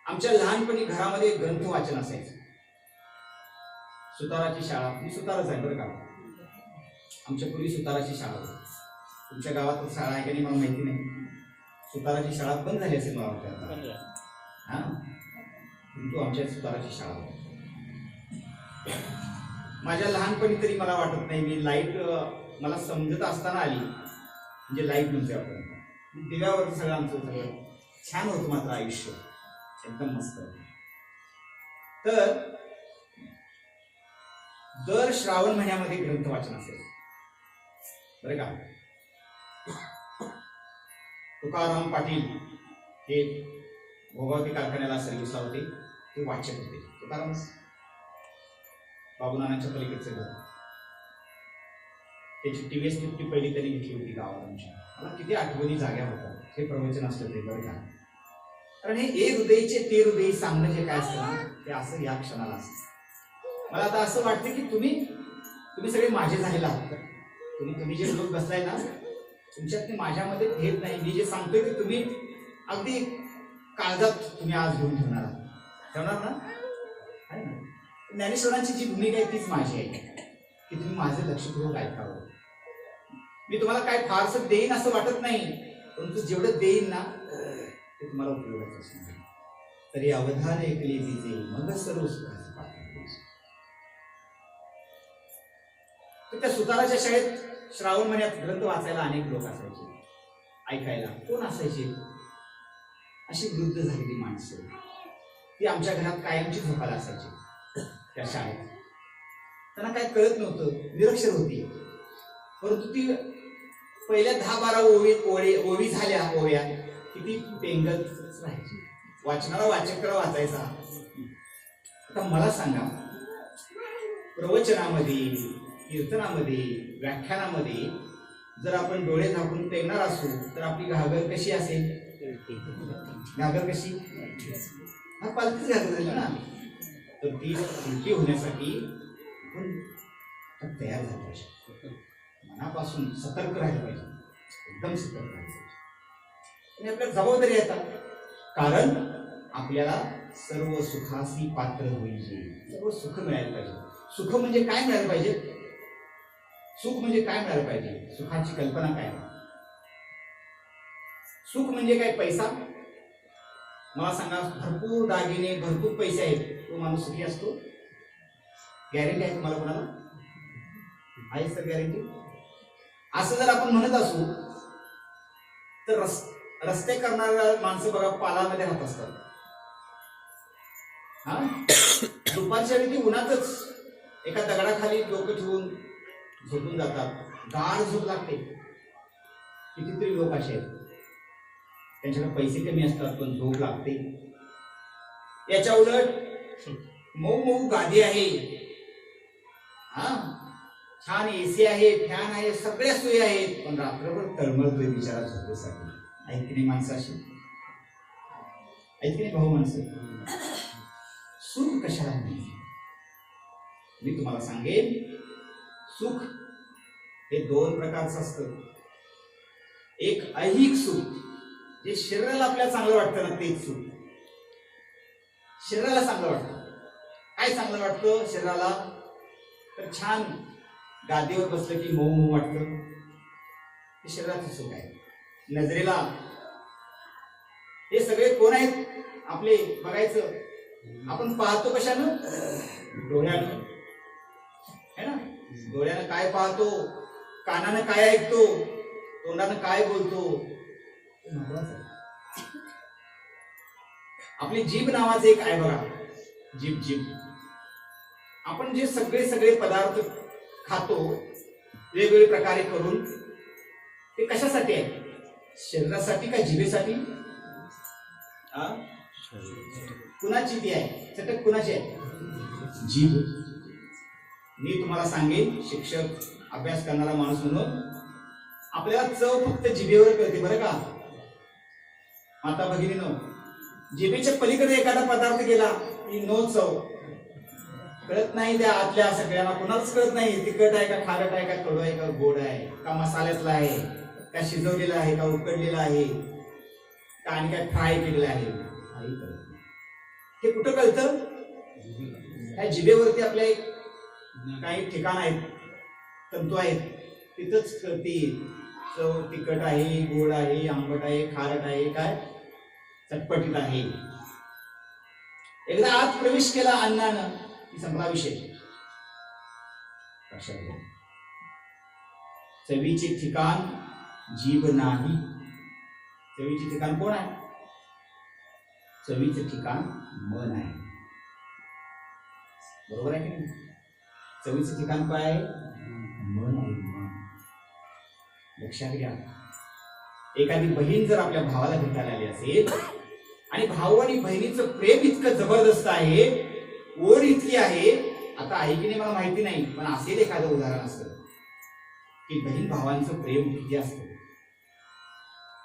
आमच्या लहानपणी घरामध्ये ग्रंथ वाचन असायचं. सुताराची शाळा, मी सुतारच आहे बरं का, आमच्या पूर्वी सुताराची शाळा होती. तुमच्या गावात शाळा आहे की नाही मला माहिती नाही. सुताराची शाळा बंद झाली असेल मला वाटतं. हा, परंतु आमच्या सुताराची शाळा होती. माझ्या लहानपणी तरी मला वाटत नाही मी लाईट मला समजत असताना आली म्हणजे लाईट नव्हती. आपण दिव्यावर सगळं आमचं सगळं छान होतं. मात्र आयुष्य एकदम मस्त. तर दर श्रावण महिन्यामध्ये ग्रंथ वाचन असेल बरं का. तुकाराम पाटील हे भोगावती कारखान्याला सर्व्हिसला होते. ते वाचक होते. तुकाराम बाबू नानांच्या पलीकडचे घर. त्याची TVS 50 पहिली त्यांनी घेतली होती गावात आमच्या. मला किती आठवणी जाग्या होतात हे प्रवचन असलं ते बरं का. कारण हे ए हृदयचे ते हृदय सांगणं जे काय असतं ना ते असं या क्षणाला असतं. मला आता असं वाटतं की तुम्ही सगळे माझे झालेला आहात. तुम्ही जे लोक बसलाय ना तुमच्यात ते माझ्यामध्ये भेद नाही. मी जे सांगतोय की तुम्ही अगदी काळजात तुम्ही आज घेऊन ठेवणार ना. आहे ना. ज्ञानेश्वरांची जी भूमिका आहे तीच माझी आहे की तुम्ही माझं लक्षपूर्वक ऐकावं. मी तुम्हाला काय फारसं देईन असं वाटत नाही, परंतु जेवढं देईन ना ते तुम्हाला उपयोगाचं असणार. तरी अवधान ऐकले तिचे मग सर्व सुखाचे पात्र. तर त्या सुताराच्या शाळेत श्रावण महिन्यात ग्रंथ वाचायला अनेक लोक असायचे. ऐकायला कोण असायचे? अशी वृद्ध झालेली माणसं. ती आमच्या घरात कायमची झोपायला असायची त्या शाळेत. त्यांना काय कळत नव्हतं, निरक्षर होती. परंतु ती पहिल्या 10-12 ओवी झाल्या ओव्या किती पेंगत राहायची. वाचणारा वाचकाला वाचायचा. आता मला सांगा, प्रवचनामध्ये कीर्तनामध्ये व्याख्यानामध्ये जर आपण डोळे झाकून पेंगणार असू तर आपली घागर कशी असेल? घागर कशी? हा पालखीच घागर झाली ना. तर ती उलटी होण्यासाठी आपण तयार झालं पाहिजे. मनापासून सतर्क राहिलं पाहिजे. एकदम सतर्क राहिलं पाहिजे. आणि आपल्याला जबाबदारी येतात. कारण आपल्याला सर्व सुखासी पात्र होईल. सर्व सुख मिळायला पाहिजे. सुख म्हणजे काय मिळायला पाहिजे? सुख म्हणजे काय मिळायला पाहिजे? सुखाची कल्पना काय? सुख म्हणजे काय? पैसा? मला सांगा, भरपूर दागिने भरपूर पैसे आहेत तो माणूस सुखी असतो? गॅरंटी आहे तुम्हाला कोणाला? आहे सर गॅरंटी? असं जर आपण म्हणत असू तर रस्ते करणाऱ्या माणसं बघा पालामध्ये राहत असतात. हा, दुपारच्या वेळी उन्हातच एका दगडाखाली डोकं ठेवून झोपून जातात. गाढ झोप लागते. कितीतरी लोक असे आहेत त्यांच्याकडे पैसे कमी असतात पण झोप लागते. याच्या उलट मऊ मऊ गादी आहे, हा, छान AC आहे, फॅन आहे, सगळ्या सोयी आहेत, पण रात्रभर तळमळतोय बिचारा झोपेसाठी. ऐकली माणसं अशी? ऐकली भाऊ माणसं? सुख कशाला नाही? मी तुम्हाला सांगेन, सुख हे 2 प्रकारचं असतं. एक ऐहिक सुख, जे शरीराला आपल्याला चांगलं वाटतं ना तेच सुख. शरीराला चांगलं वाटतं. काय चांगलं वाटतं शरीराला? तर छान गादीवर बसलं की मऊ मऊ वाटतं. हे शरीराचं सुख आहे. नजरेला हे सगळे कोण आहेत आपले बघायचं. आपण पाहतो कशानं? डोळ्यानं, है ना. डोळ्यानं काय पाहतो, कानानं काय ऐकतो, तोंडानं काय बोलतो, आपली जीभ नावाचं एक आहे बघा. जीभ आपण जे सगळे पदार्थ खातो वेगवेगळे प्रकारे करून, ते कशासाठी आहे? शरीरासाठी का जिभेसाठी? कुणाची ती आहे? चटक कुणाची आहे? जीभ. मी तुम्हाला सांगेन, शिक्षक अभ्यास करणारा माणूस म्हणून आपल्याला चव फक्त जिभेवर कळते बरं का. माता भगिनीनो, जिभेच्या पलीकडे एखादा पदार्थ गेला की नो चव. कळत नाही त्या आतल्या सगळ्यांना, कोणालाच कळत नाही तिखट आहे का खारट आहे का कडू आहे का गोड आहे का मसाल्यातला आहे का शिजवलेला आहे का उकडलेला आहे का आणि काय फ्राय केलेलं आहे. हे कुठं कळतं? ह्या जिभेवरती आपल्या काही ठिकाण आहेत, तंतू आहेत, तिथंच कळते चव तिखट आहे, गोड आहे, आंबट आहे, खारट आहे, काय चटपटीत आहे. एकदा आत प्रवेश केला अन्नानं की संपला विषय. लक्षात घ्या, चवीचे ठिकाण जीभ नाही. चवीचे ठिकाण कोण आहे? चवीचे ठिकाण मन आहे. बरोबर आहे की नाही? चवीचं ठिकाण काय आहे? मन आहे, मन. लक्षात घ्या, एखादी बहीण जर आपल्या भावाला भेटायला आली असेल आणि भाऊ आणि बहिणीचं प्रेम इतकं जबरदस्त आहे, ओढ इतकी आहे, आता आहे की नाही मला माहिती नाही, पण असेल एखादं उदाहरण असतं की बहीण भावांचं प्रेम किती असतं.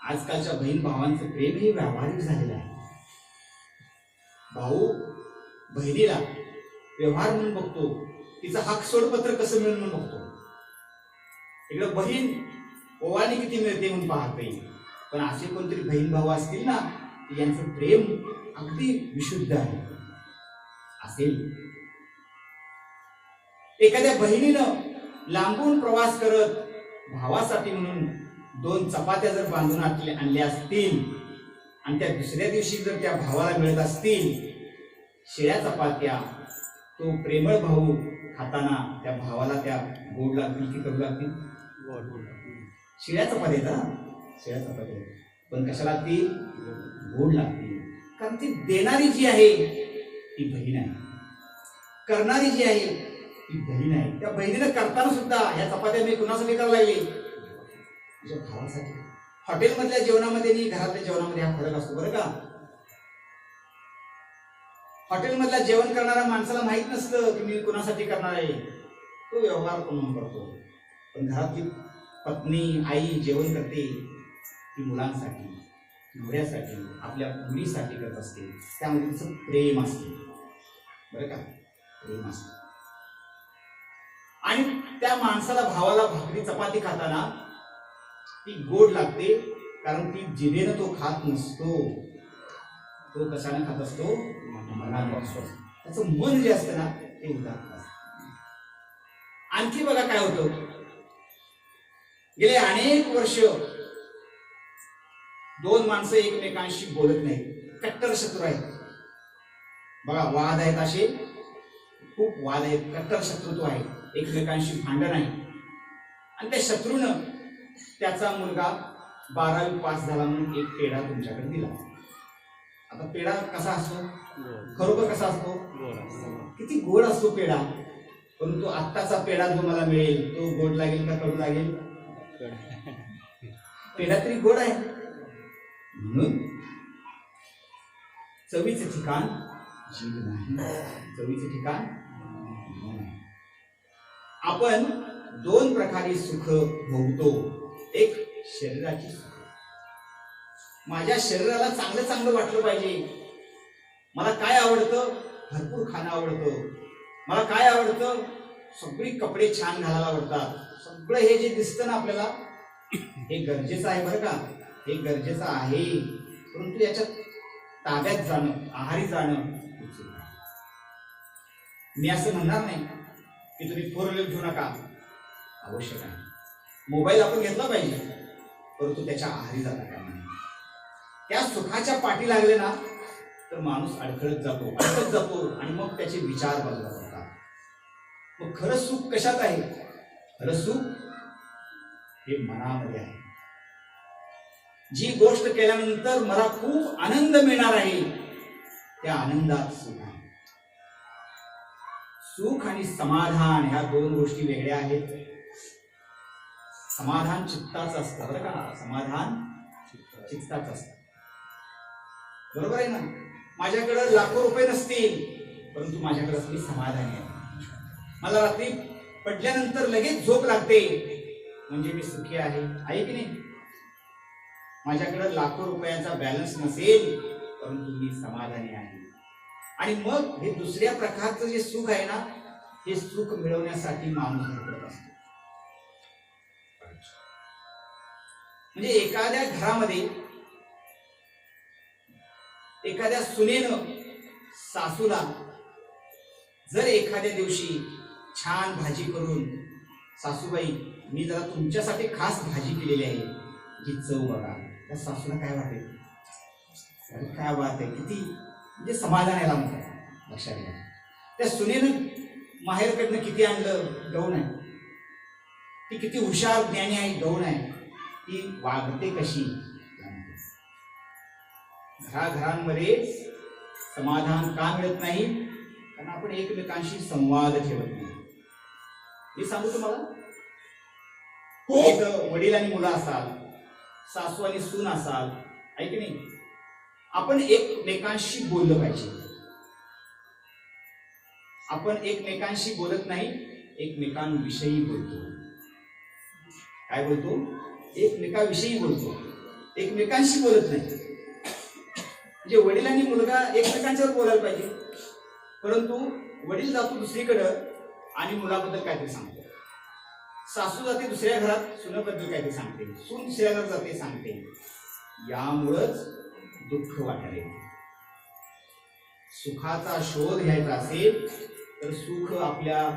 आजकालच्या बहीण भावांचं प्रेम हे व्यावहारिक झालेलं आहे. भाऊ बहिणीला व्यवहार म्हणून बघतो, तिचं हक सोडपत्र कसं मिळून म्हणून बघतो. इकडे बहीण ओवाळणी किती मिळते म्हणून पाहते. पण असे कोणतरी बहीण भाऊ असतील ना, यांचं प्रेम अगदी विशुद्ध आहे असेल. एखाद्या बहिणीनं लांबून प्रवास करत भावासाठी म्हणून 2 चपात्या जर बांधून आणल्या असतील आणि त्या दुसऱ्या दिवशी जर त्या भावाला मिळत असतील शिळ्या चपात्या, तो प्रेमळ भाऊ खाताना त्या भावाला त्या गोड लागतील की कडू लागतील? शिळ्या चपात्या, शिळ्या चपात्या, पण कशा लागतील? गोड लागतील. कारण ती देणारी जी आहे ती बहीण आहे, करणारी जी आहे ती बहीण आहे. त्या बहिणीनं करताना सुद्धा ह्या चपात्या मी कुणासाठी करायला लागली? तुझ्या भावासाठी. हॉटेलमधल्या जेवणामध्ये आणि घरातल्या जेवणामध्ये हा फरक असतो बरं का. हॉटेलमधल्या जेवण करणाऱ्या माणसाला माहित नसतं की मी कुणासाठी करणार आहे, तो व्यवहार म्हणून करतो. पण घरातली पत्नी आई जेवण करते ती मुलांसाठी, नवऱ्यासाठी, आपल्या मुलीसाठी करत असते. त्यामध्ये तिचं प्रेम असते बरं का, प्रेम असते. आणि त्या माणसाला भावाला भाकरी चपाती खाताना ती गोड लागते, कारण ती जिभेनं तो खात नसतो, तो कशाने खात असतो? मनाने. त्याचं मन जे असतं ना ते उदात्त असतं. आणखी बघा काय होतं, गेले अनेक वर्ष 2 माणसं एकमेकांशी बोलत नाहीत, कट्टर शत्रू आहेत. बघा, वाद आहेत, असे खूप वाद आहेत, कट्टर शत्रुत्व आहे, एकमेकांशी भांडण आहे. आणि त्या शत्रूनं त्याचा मुलगा 12वी पास झाला म्हणून एक पेढा तुमच्याकडे दिला. आता पेढा कसा असतो? खरोखर कसा असतो? किती गोड असतो पेढा. परंतु आत्ताचा पेढा जो मला मिळेल तो गोड लागेल का कडू लागेल? पेढा तरी गोड आहे. म्हणून चवीचे ठिकाण जीभ नाही, चवीचे ठिकाण मन आहे. आपण 2 प्रकारे सुख भोगतो. एक शरीराची सुख, माझ्या शरीराला चांगलं चांगलं वाटलं पाहिजे. मला काय आवडतं? भरपूर खाणं आवडतं. मला काय आवडतं? सगळी कपडे छान घालायला आवडतात. सगळं हे जे दिसतं ना आपल्याला, हे गरजेचं आहे बरं का, हे गरजेचं आहे. परंतु याच्यात ताब्यात जाणं, आहारी जाणं. मी असं म्हणणार नाही की तुम्ही 4 व्हीलर घेऊ नका, आवश्यक आहे. मोबाईल आपण घेतला पाहिजे, परंतु त्याच्या आहारी जाता कामा नये. त्या सुखाच्या पाठी लागले ना तर माणूस अडखळत जातो आणि मग त्याचे विचार बदलत होतात. मग खरं सुख कशात आहे? खरं सुख हे मनामध्ये आहे. जी गोष्ट केल्यानंतर मला खूप आनंद मिळणार आहे त्या आनंदात सुख आहे. सुख आणि समाधान ह्या 2 गोष्टी वेगळ्या आहेत. समाधान चित्ताचं असतं बरं का, समाधान चित्ताचं असतं. बरोबर आहे ना. माझ्याकडे लाखो रुपये नसतील परंतु माझ्याकडे असली समाधानी आहे. मला रात्री पडल्यानंतर लगेच झोप लागते म्हणजे मी सुखी आहे की नाही. माझ्याकडे लाखो रुपयांचा बॅलन्स नसेल परंतु मी समाधानी आहे. आणि मग हे दुसऱ्या प्रकारचं जे सुख आहे ना, हे सुख मिळवण्यासाठी माणूस धडपडत असतो. म्हणजे एखाद्या घरामध्ये एखाद्या सुनेनं सासूला जर एखाद्या दिवशी छान भाजी करून, सासूबाई मी जरा तुमच्यासाठी खास भाजी केलेली आहे, जी चव बघा. त्या सासूला काय वाटेल? अरे काय बात आहे, किती म्हणजे समाधान यायला म्हणतात. लक्षात घ्या, त्या सुनेनं माहेरकडनं किती आणलं गौण आहे. ती किती हुशार ज्ञानी आहे गौण आहे. ती वागते कशी. घराघरांमध्ये समाधान का मिळत नाही? कारण आपण एकमेकांशी संवाद ठेवत नाही. मी सांगू तुम्हाला, एक वडील आणि मुलं असाल, सासू आणि सून असाल, आहे की नाही, आपण एकमेकांशी बोललं पाहिजे. आपण एकमेकांशी बोलत नाही, एकमेकांविषयी बोलतो. काय बोलतो? एकमेकांविषयी बोलतो, एकमेकांशी बोलत नाही. म्हणजे वडील आणि मुलगा एकमेकांच्यावर बोलायला पाहिजे, परंतु वडील जातो दुसरीकडं आणि मुलाबद्दल काहीतरी सांगतो. सासू जाते दुसऱ्या घरात, सुनेबद्दल काहीतरी सांगते. सून दुसऱ्या घरात जाते, सांगते. यामुळंच दुःख वाटायला येते. सुखाचा शोध घ्यायचा असेल तर सुख आपल्या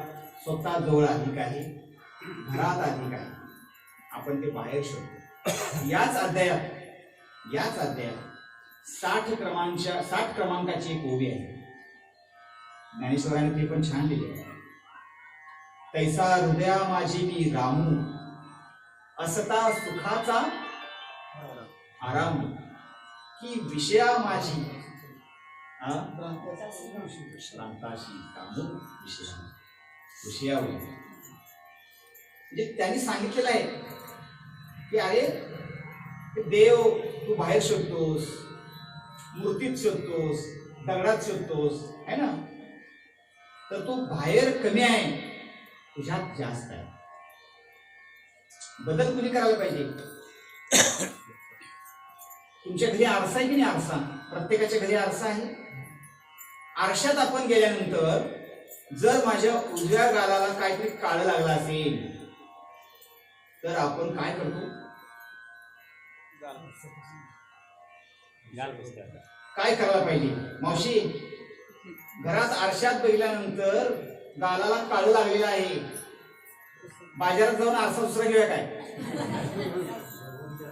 स्वतः जवळ अधिक आहे, घरात अधिक आहे. आपण ते बाहेर शोधतो. याच अध्यायात 60 क्रमांकाची एक ओवी आहे. ज्ञानेश्वराने ते पण छान लिहिले आहे. तैसा हृदया माझी मी रामू, असता सुखाचा आराम, की विषया माझी श्रांताशी कामू विषयावर. म्हणजे त्यांनी सांगितलेलं आहे की अरे देव तू बाहेर शोधतोस, मूर्तीत शोधतोस, दगडात शोधतोस, है ना, तर तू बाहेर कमी आहे, तुझ्यात जास्त आहे. बदल कुणी करायला पाहिजे? तुमच्या घरी आरसा आहे की नाही? आरसा प्रत्येकाच्या घरी आरसा आहे. आरशात आपण गेल्यानंतर जर माझ्या उजव्या गालाला काहीतरी काळं लागलं असेल तर आपण काय करतो? काय करायला पाहिजे? मावशी, घरात आरशात बघितल्यानंतर गालाला काळं लागलेलं आहे, बाजारात जाऊन आरसा दुसरा घेऊया काय?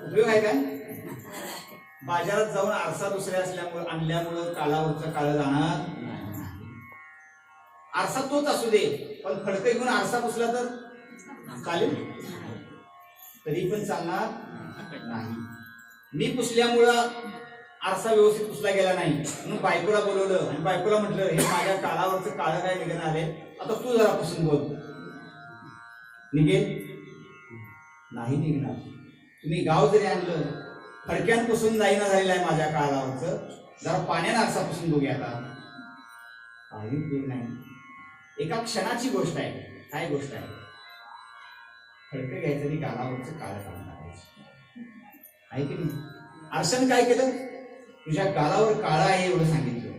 उपयोग आहे काय? बाजारात जाऊन आरसा दुसऱ्या आणल्यामुळं काळावरचं काळं जाणार नाही. आरसा तोच असू दे, पण फडकं घेऊन आरसा पुसला तर चालेल? तरी पण चालणार नाही. मी पुसल्यामुळं आरसा व्यवस्थित पुसला गेला नाही म्हणून बायकोला बोलवलं आणि बायकोला म्हटलं, हे माझ्या काळावरचं काळं काय निघून आले, आता तू जरा पुसून बोल. निघेल? नाही निघणार. तुम्ही गाव जरी आणलं, फडक्यान पुसून जाईना झालेलं आहे माझ्या काळावरचं, जरा पाण्यानं आरसा पुसून बघूया. आता काही उपयोग नाही. एका क्षणाची गोष्ट आहे. काय गोष्ट आहे? फडकं घ्यायचं आणि गालावरचं काळं काढून टाकायचं, आहे की नाही? आरशाने काय केलं? तुझ्या गालावर काळा आहे एवढं सांगितलं.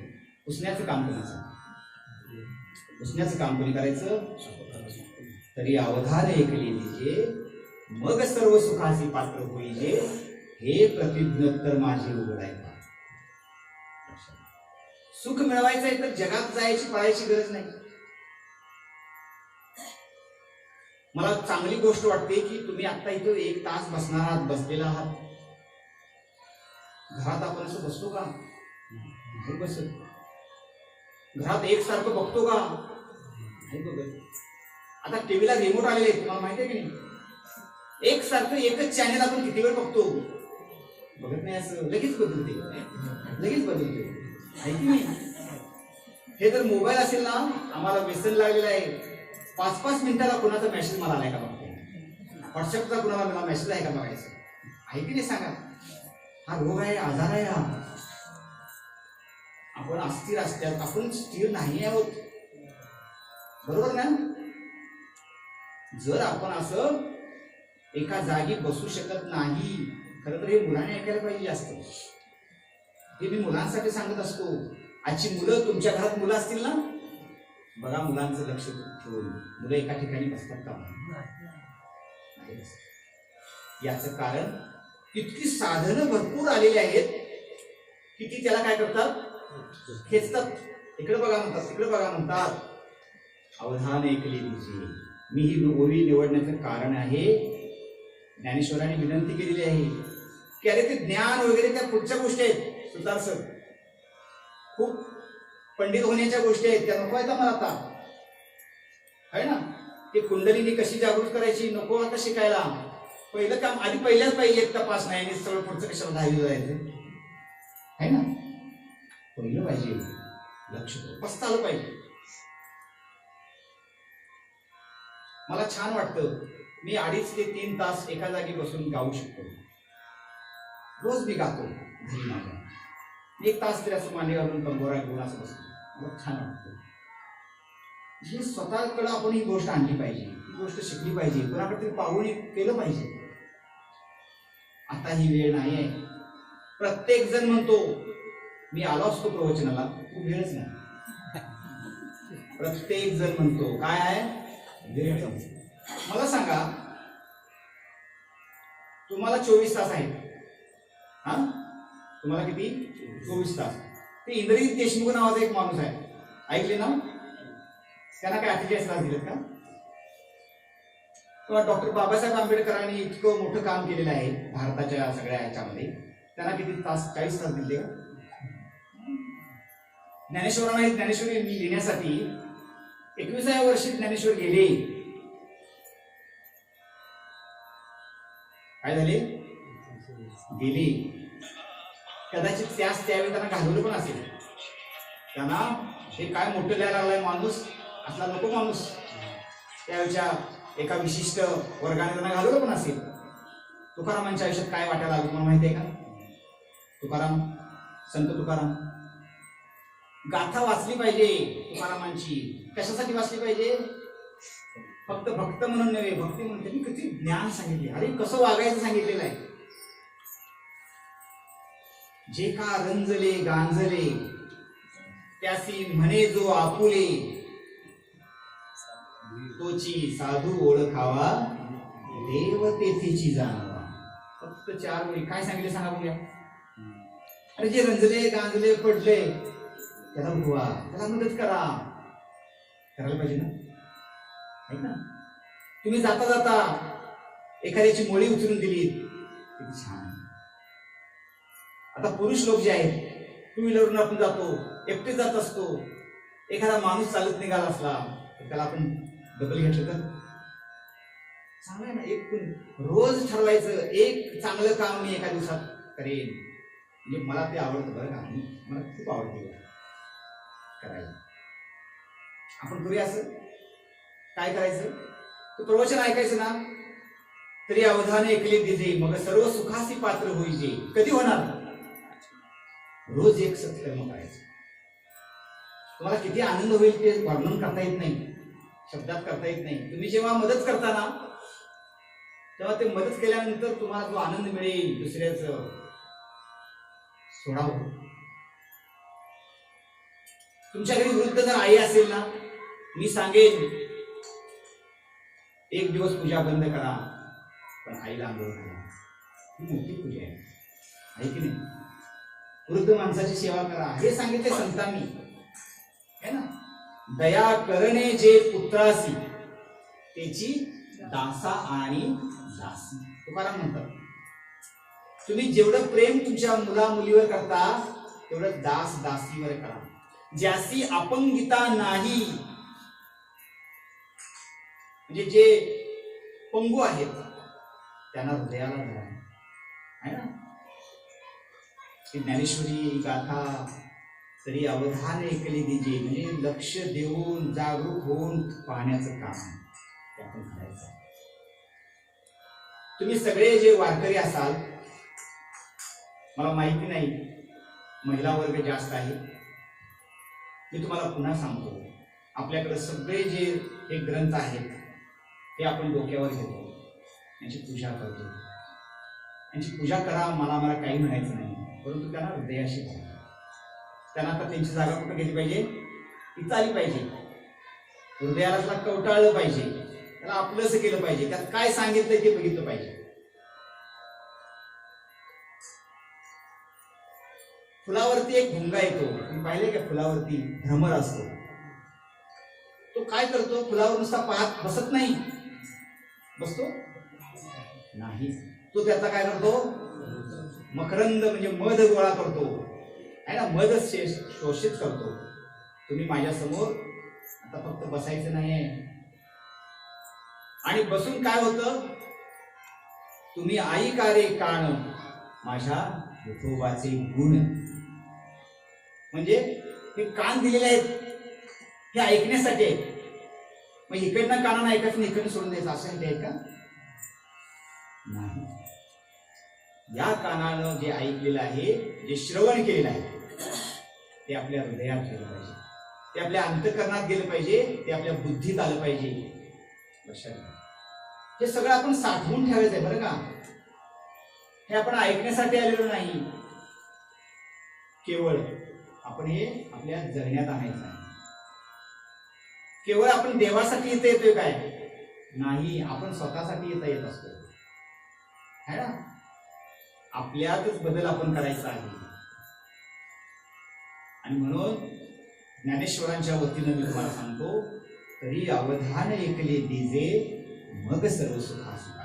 पुसण्याचं काम कोणाचं? पुसण्याचं काम कोणी करायचं? तरी अवधान ऐकले जे, मग सर्व सुखाची पात्र होईजे, हे प्रतिज्ञोत्तर माझे उघड आहे. सुख मिळवायचं आहे तर जगात जायची पळायची गरज नाही. मला चांगली गोष्ट वाटते की तुम्ही आता इथं 1 तास बसणार आहात, बसलेला आहात. घरात आपण असं बसतो का? नाही बसत. घरात एकसारखं बघतो का? नाही बघत. आता टीव्हीला रिमोट आलेले आहेत, तुम्हाला माहिती आहे की नाही? एकसारखं एकच चॅनल आपण किती वेळ बघतो? बघत नाही. असं लगेच बदलते, लगेच बदलते, आहे की नाही? हे जर मोबाईल असेल ना, आम्हाला व्यसन लागलेलं आहे. 5-5 मिनिटाला कुणाचा मेसेज मला आलाय का बघते, व्हॉट्सअपचा कुणाला मला मेसेज आहे का बघायचं, आहे की नाही? सांगा. हा रोग आहे, आजार आहे हा. आपण अस्थिर असतात, आपण स्थिर नाही आहोत, बरोबर ना? जर आपण असं एका जागी बसू शकत नाही, खरं तर हे मुलांनी ऐकायला पाहिजे जास्त. हे मी मुलांसाठी सांगत असतो. आजची मुलं, तुमच्या घरात मुलं असतील ना, बघा मुलांचं लक्ष ठेवून. मुलं एका ठिकाणी बसतात का? नाही. याचं कारण इतकी साधनं भरपूर आलेली आहेत की ती त्याला काय करतात? खेचतात. इकडे बघा म्हणतात, तिकडे बघा म्हणतात. अवधान ऐकले तुझे, मी ही ओवी निवडण्याचं कारण आहे, ज्ञानेश्वरांनी विनंती केलेली आहे की अरे ते ज्ञान वगैरे त्या पुढच्या गोष्टी आहेत, सुतार सर खूप पंडित होण्याच्या गोष्टी आहेत, त्या नको आहेत आम्हाला आता, आहे ना. ते कुंडलीनी कशी जागृत करायची नको आता शिकायला. पहिलं काम आधी पहिल्याच पाहिजे, एक तपास नाही आणि सगळं पुढचं कशाला दहावी जायचं, आहे ना. पहिलं पाहिजे लक्ष, पसता आलं पाहिजे. मला छान वाटतं, मी 2.5 ते 3 तास एका जागी बसून गाऊ शकतो. रोज मी गातो घरी माझ्या. 1 तास तरी असं मांडी घालून कंबोरा घेऊन असं बसतो, मला छान वाटतं. ही स्वतःकडे आपण ही गोष्ट आणली पाहिजे, ही गोष्ट शिकली पाहिजे, कोणाकडे तरी पाहून केलं पाहिजे. आता ही वेळ नाही आहे. प्रत्येक जण म्हणतो मी आलो असतो प्रवचनाला, तू वेळच नाही. प्रत्येक जण म्हणतो काय आहे, वेळ. मला सांगा, तुम्हाला 24 तास आहेत, हा तुम्हाला किती, 24 तास. ते इंद्रजित देशमुख नावाचा एक माणूस आहे, ऐकले ना, त्यांना काय 48 तास दिलेत का? किंवा डॉक्टर बाबासाहेब आंबेडकरांनी इतकं मोठं काम केलेलं आहे भारताच्या सगळ्या ह्याच्यामध्ये, त्यांना किती तास, 40 तास दिले का? ज्ञानेश्वरांना ज्ञानेश्वरी लिहिण्यासाठी 21व्या वर्षी ज्ञानेश्वर गेले. काय झाले, गेले. कदाचित त्यावेळी त्यांना घालवलं पण असेल. त्यांना हे काय मोठं लिहायला लागलाय माणूस, असला नको माणूस, त्यावेळच्या एका विशिष्ट वर्गाने त्यांना घालवलं पण असेल. तुकारामांच्या आयुष्यात काय वाटायला लागलं तुम्हाला माहिती आहे का? तुकाराम, संत तुकाराम, गाथा वाचली पाहिजे तुकारामांची. कशासाठी वाचली पाहिजे? फक्त भक्त म्हणून नव्हे, भक्ती म्हणून. त्यांनी किती ज्ञान सांगितले, अरे कसं वागायचं सांगितलेलं आहे. जे का रंजले गांजले त्यासी म्हणे जो आपुले, तोची साधू ओळखावा देव तेथीची जाणावा. फक्त 4 वेळी काय सांगितले सांगा बघूया. अरे जे रंजले गांजले पडले त्याला उठवा, त्याला मदत करा, करायला पाहिजे ना, आहे ना. तुम्ही जाता जाता एखाद्याची मोळी उचलून दिली, किती छान. आता पुरुष लोक जे आहेत, 2 व्हीलरवरून आपण जातो, एकटे जात असतो, एखादा माणूस चालत निघाला असला तर त्याला आपण डबल घेतलं तर चांगलं आहे ना. एक रोज ठरवायचं, एक चांगलं काम मी एका दिवसात करेन, म्हणजे मला ते आवडतं बरं का, मला खूप आवडते करायला. आपण करूया असं. काय करायचं, तो प्रवचन ऐकायचं ना, तरी अवधान ऐकले दिजे मग सर्व सुखासी पात्र होईजे. कधी होणार? रोज एक सत्कर्म करायचं. तुम्हाला किती आनंद होईल ते वर्णन करता येत नाही, शब्दात करता येत नाही. तुम्ही जेव्हा मदत करता ना, तेव्हा ते मदत केल्यानंतर तुम्हाला जो आनंद मिळेल, दुसऱ्याचं सोडावं. तुमच्या घरी वृद्ध जर आई असेल ना, मी सांगेन 1 दिवस पूजा बंद करा, पण आईला आंघोळ करा. ही मोठी पूजा आहे की नाही? वृद्ध माणसाची सेवा करा, हे सांगितले संतांनी, है ना. दया करणे जे पुत्रासी त्याची दासा आणि दासी. तुकाराम म्हणतात, तुम्ही जेवढं प्रेम तुमच्या मुला मुलीवर करता तेवढं दास दासीवर करा. ज्यासी अपंगिता नाही, म्हणजे जे पंगू आहेत त्यांना हृदयाला धरा, आहे ना. ज्ञानेश्वरी गाथा तरी अवधान ऐकले दिजे, म्हणजे लक्ष देऊन जागरूक होऊन पाहण्याचं काम ते आपण करायचं. तुम्ही सगळे जे वारकरी असाल, मला माहिती नाही महिला वर्ग जास्त आहे, मी तुम्हाला पुन्हा सांगतो, आपल्याकडे सगळे जे हे ग्रंथ आहेत ते आपण डोक्यावर घेतो, यांची पूजा करतो. यांची पूजा करा, मला काही म्हणायचं नाही, परंतु त्यांना हृदयाशी करा. त्यांना आता त्यांची जागा कुठं घेतली पाहिजे? इथं आली पाहिजे. हृदयाला त्याला कवटाळलं पाहिजे, त्याला आपलंसं केलं पाहिजे, त्यात काय सांगितलं ते बघितलं पाहिजे. फुलावरती एक भुंगा येतो, तुम्ही पाहिले का? फुलावरती भ्रमर असतो, तो काय करतो? फुलावर नुसता पाहत बसत नाही, बसतो नाही, तो त्याचा काय करतो? मकरंद म्हणजे मध गोळा करतो, आहे ना, मध शोषित करतो. तुम्ही माझ्या समोर आता फक्त बसायचं नाही, आणि बसून काय होतं? तुम्ही ऐका रे कान माझ्या विठोबाचे गुण. म्हणजे हे कान दिलेले आहेत, हे ऐकण्यासाठी आहेत. मग इकडनं कानानं ऐकायचं, इकडनं सोडून द्यायचं असं आहे का? नाही. या कानानं जे ऐकलेलं आहे, जे श्रवण केलेलं आहे, ते आपल्या हृदयात गेलं पाहिजे, ते आपल्या अंतःकरणात गेलं पाहिजे, ते आपल्या बुद्धीत आलं पाहिजे. लक्षात घ्या, हे सगळं आपण साठवून ठेवायचं आहे बरं का. हे आपण ऐकण्यासाठी आलेलो नाही, केवळ आपण हे आपल्या जगण्यात आणायचं आहे. केवळ आपण देवासाठी इथे येतोय काय? नाही, आपण स्वतःसाठी येत असतो, है ना. आपल्यातच बदल आपण करायचा आहे. आणि म्हणून ज्ञानेश्वरांच्या वतीनं मी तुम्हाला सांगतो, तरी अवधान ऐकले दिजे मग सर्व सुखासी.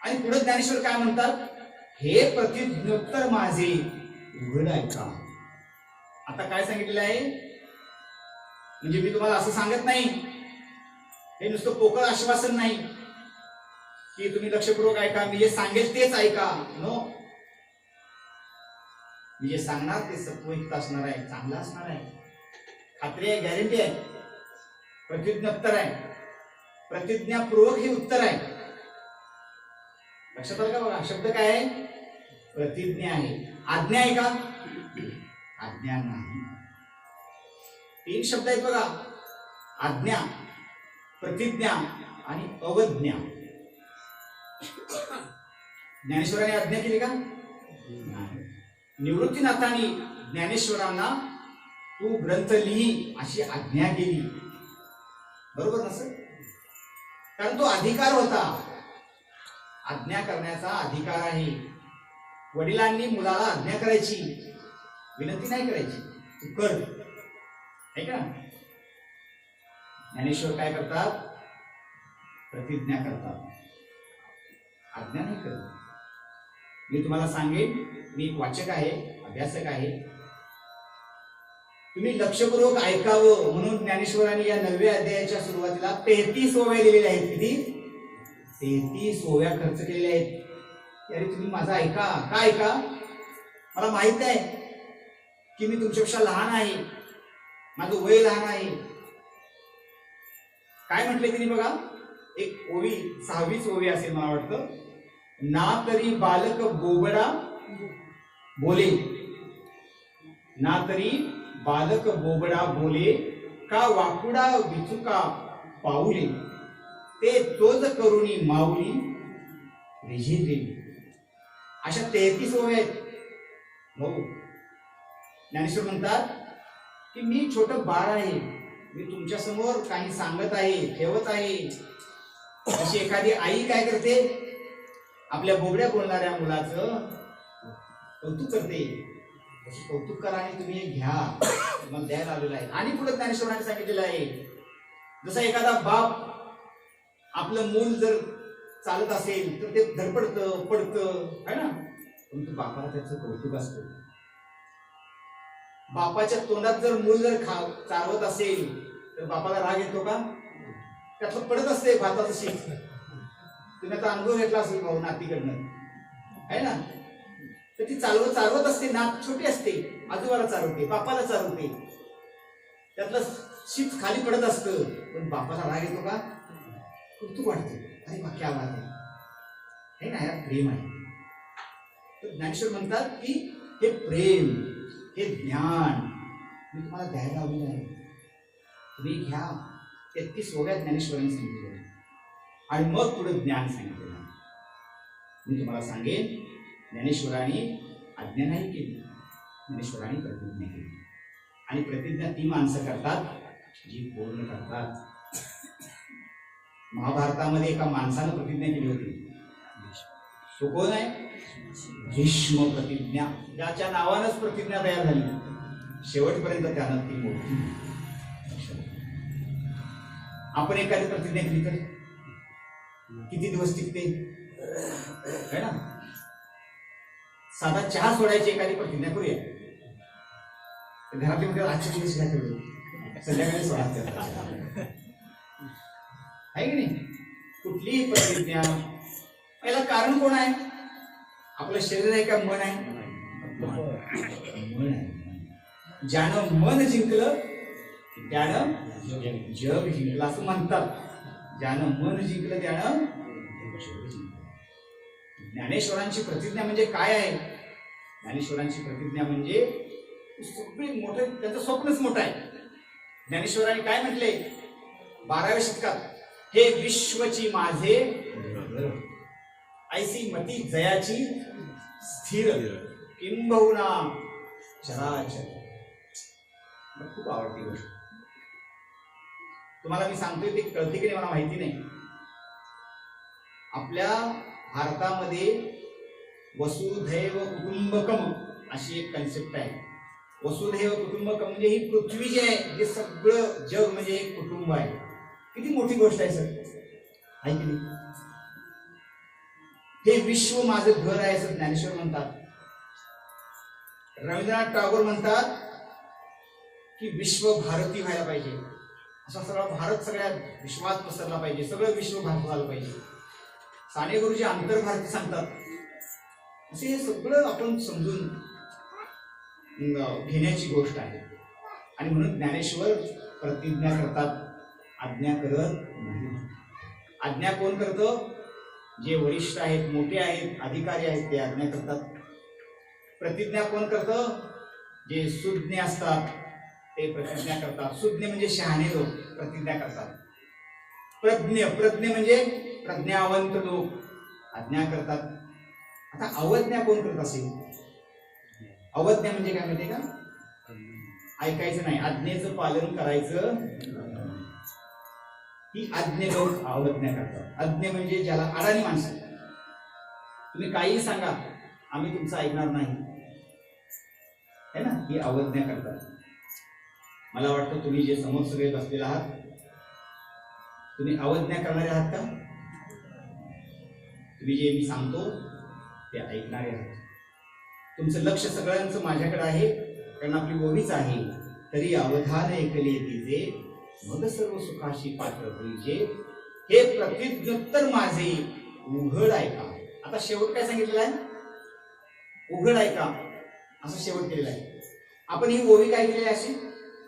आणि पुढे ज्ञानेश्वर काय म्हणतात? हे प्रतिज्ञोत्तर माझे उघड ऐका. आता काय सांगितलेलं आहे? म्हणजे मी तुम्हाला असं सांगत नाही, हे नुसतं पोकळ आश्वासन नाही की तुम्ही लक्षपूर्वक ऐका, मी जे सांगेल तेच ऐका. नो, मी जे सांगणार ते सत्वयुक्त असणार आहे, चांगलं असणार आहे, खात्री आहे, गॅरंटी आहे. प्रतिज्ञोत्तर आहे, प्रतिज्ञापूर्वक हे उत्तर आहे. लक्षात आलं का? बघा, शब्द काय आहे? प्रतिज्ञा आहे. आज्ञा आहे का? आज्ञा नाही. 3 शब्द आहेत बघा, आज्ञा, प्रतिज्ञा आणि अवज्ञा. ज्ञानेश्वरांनी आज्ञा केली का? नाही. निवृत्तीनाथांनी ज्ञानेश्वरांना तू ग्रंथ लिही अशी आज्ञा केली, बरोबर नसेल? कारण तो अधिकार होता, आज्ञा करण्याचा अधिकार आहे. वडिलांनी मुलाला आज्ञा करायची, विनंती नाही करायची, तू कर, आहे का? ज्ञानेश्वर काय करतात? प्रतिज्ञा करतात, आज्ञा नाही करत. मी तुम्हाला सांगेन, मी एक वाचक आहे, अभ्यासक आहे, तुम्ही लक्षपूर्वक ऐकावं म्हणून ज्ञानेश्वरांनी या 9व्या अध्यायाच्या सुरुवातीला 33 ओव्या दिलेल्या आहेत. किती? 33 ओव्या खर्च केलेल्या आहेत. अरे तुम्ही माझा ऐका. का ऐका? मला माहित आहे की मी तुमच्यापेक्षा लहान आहे, माझं वय लहान आहे. काय म्हटले तिने बघा, एक ओवी 6वीच ओवी असेल मला वाटतं. ना तरी बालक बोबडा बोले, ना तरी बालक बोबडा बोले, का वाकुडा विचुका पाऊले, ते तोज करुणी माऊली रिझिले. अशा 33 ओव्या आहेत. हो, ज्ञानेश्वर म्हणतात की मी छोटं बाळ आहे, मी तुमच्या समोर काही सांगत आहे, ठेवत आहे. अशी एखादी आई काय करते? आपल्या बोबड्या बोलणाऱ्या मुलाचं कौतुक करते. कौतुक करा आणि तुम्ही हे घ्या, मग द्यायला आलेला आहे. आणि पुढे ज्ञानेश्वरांनी सांगितलेलं आहे, जसा एखादा बाप आपलं मूल जर चालत असेल तर ते धडपडतं, पडतं, है ना, परंतु बापाला त्याचं कौतुक असतं. बापाच्या तोंडात जर मूल जर चालवत असेल तर बापाला राग येतो का? त्यातलं पडत असते भाताचं शीत. तुम्ही आता अनुभव घेतला असेल भाऊ नातीकडनं, आहे ना. तर ती चालवत असते, नात छोटी असते, आजोबाला चालवते, बापाला चालवते, त्यातलं शीत खाली पडत असतं, पण बापाला राग येतो का? कौतुक वाटते, अरे क्या बात आहे ना, यार प्रेम आहे. तर ज्ञानेश्वर म्हणतात की हे प्रेम, हे ज्ञान मी तुम्हाला द्यायला हवं आहे, तुम्ही घ्या. 33 ओव्या ज्ञानेश्वरांनी सांगितलं आणि मग पुढे ज्ञान सांगितलं. मी तुम्हाला सांगेन, ज्ञानेश्वरांनी आज्ञा नाही केली, ज्ञानेश्वरांनी प्रतिज्ञा केली. आणि प्रतिज्ञा ती माणसं करतात जी पूर्ण करतात. महाभारतामध्ये एका माणसानं प्रतिज्ञा केली होती. तो कोण आहे? भीष्म प्रतिज्ञा. ज्याच्या नावानंच प्रतिज्ञा तयार झाली, शेवटपर्यंत त्यानं ती मोठी. आपण एखादी प्रतिज्ञा केली तर किती दिवस टिकते है ना? साधा चहा सोडायची एखादी प्रतिज्ञा करूया, घरातले म्हणजे आजच्या दिवस काय करू, संध्याकाळी सोडा आहे की नाही? कुठलीही प्रतिज्ञा याला कारण कोण आहे? आपलं शरीर आहे का मन आहे? मन आहे. ज्यानं मन जिंकलं त्यानं जग जिंकलं असं म्हणतात. ज्यानं मन जिंकलं त्यानं जग जिंकलं. ज्ञानेश्वरांची प्रतिज्ञा म्हणजे काय आहे? ज्ञानेश्वरांची प्रतिज्ञा म्हणजे सगळी मोठं, त्यांचं स्वप्नच मोठं आहे. ज्ञानेश्वरांनी काय म्हटले 12व्या शतकात, हे विश्वची माझे ऐसी मती जयाची स्थिर किंबहुना चराचर. खूप आवडती गोष्ट तुम्हाला मी सांगतोय, ते कळते की नाही मला माहिती नाही. आपल्या भारतामध्ये वसुधैव कुटुंबकम अशी एक कन्सेप्ट आहे. वसुधैव कुटुंबकम म्हणजे ही पृथ्वी जी आहे, जे सगळं जग म्हणजे एक कुटुंब आहे. किती मोठी गोष्ट आहे सर, आहे की नाही? हे विश्व माझं घर आहे असं ज्ञानेश्वर म्हणतात. रवींद्रनाथ टागोर म्हणतात की विश्व भारती व्हायला पाहिजे, असा सगळा भारत सगळ्या विश्वात पसरला पाहिजे, सगळं विश्व भारत झालं पाहिजे. साने गुरुजी आंतरभारती सांगतात. असे हे सगळं आपण समजून घेण्याची गोष्ट आहे. आणि म्हणून ज्ञानेश्वर प्रतिज्ञा करतात, आज्ञा करत नाही. आज्ञा कोण करतं? जे वरिष्ठ आहेत, मोठे आहेत, अधिकारी आहेत ते आज्ञा करतात. प्रतिज्ञा कोण करतं? जे सुज्ञ असतात ते प्रतिज्ञा करतात. सुज्ञ म्हणजे शहाणे लोक प्रतिज्ञा करतात. प्रज्ञ म्हणजे प्रज्ञावंत लोक आज्ञा करतात. आता अवज्ञा कोण करत असेल? अवज्ञा म्हणजे काय माहिती का? ऐकायचं नाही, आज्ञेचं पालन करायचं, ही आज्ञा लोक अवज्ञा करतात. आज्ञा म्हणजे ज्याला अडाणी माणसं, तुम्ही काही सांगा आम्ही तुमचं ऐकणार नाही, है ना, ही अवज्ञा करतात. मला वाटतं तुम्ही जे समोर सगळे बसलेले आहात, तुम्ही अवज्ञा करणारे आहात का? तुम्ही जे मी सांगतो ते ऐकणारे आहात. तुमचं लक्ष सगळ्यांचं माझ्याकडे आहे, कारण आपली ओवीच आहे. तरी अवधान ऐकले तिचे, मग सर्व सुखाशी पात्र होईचे. हे प्रतिज्ञोत्तर माझे उघड ऐका. आता शेवट काय सांगितलेलं आहे? उघड ऐका असं शेवट केलेलं आहे. आपण ही ओवी काय केलेली आहे? अशी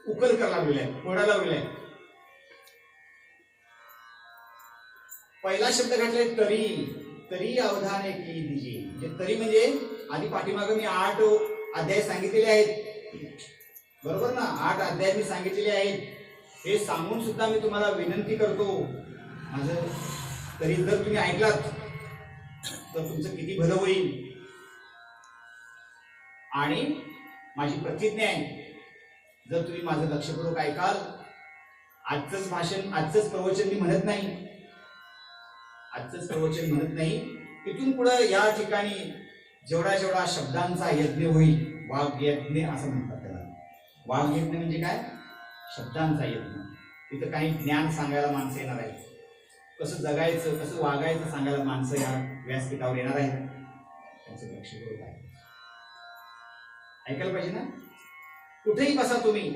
उकल करायला लागलेली आहे, फोडा लावलेला आहे. पहिला शब्द घातलाय तरी. तरी अवधान ऐकली तिचे, म्हणजे तरी म्हणजे आधी पाठीमागे मी 8 अध्याय सांगितलेले आहेत, बरोबर ना? 8 अध्याय मी सांगितलेले आहेत. हे सांगून सुद्धा मी तुम्हाला विनंती करतो, माझं तरी जर तुम्ही ऐकलात तर तुमचं किती भलं होईल. आणि माझी प्रतिज्ञा आहे, जर तुम्ही माझं लक्षपूर्वक ऐकाल, आजचंच भाषण, आजचंच प्रवचन मी म्हणत नाही, आजचंच प्रवचन म्हणत नाही, तिथून पुढे या ठिकाणी जेवढा शब्दांचा यज्ञ होईल, वाघ यज्ञ असं म्हणतात त्याला. वाघ यज्ञ म्हणजे काय? शब्दांचा यज्ञ. तिथं काही ज्ञान सांगायला माणसं येणार आहेत, कसं जगायचं, कसं वागायचं सांगायला माणसं या व्यासपीठावर येणार आहेत. त्यांचं लक्षपूर्वक आहे, ऐकायला पाहिजे ना? कुठेही बसा तुम्ही.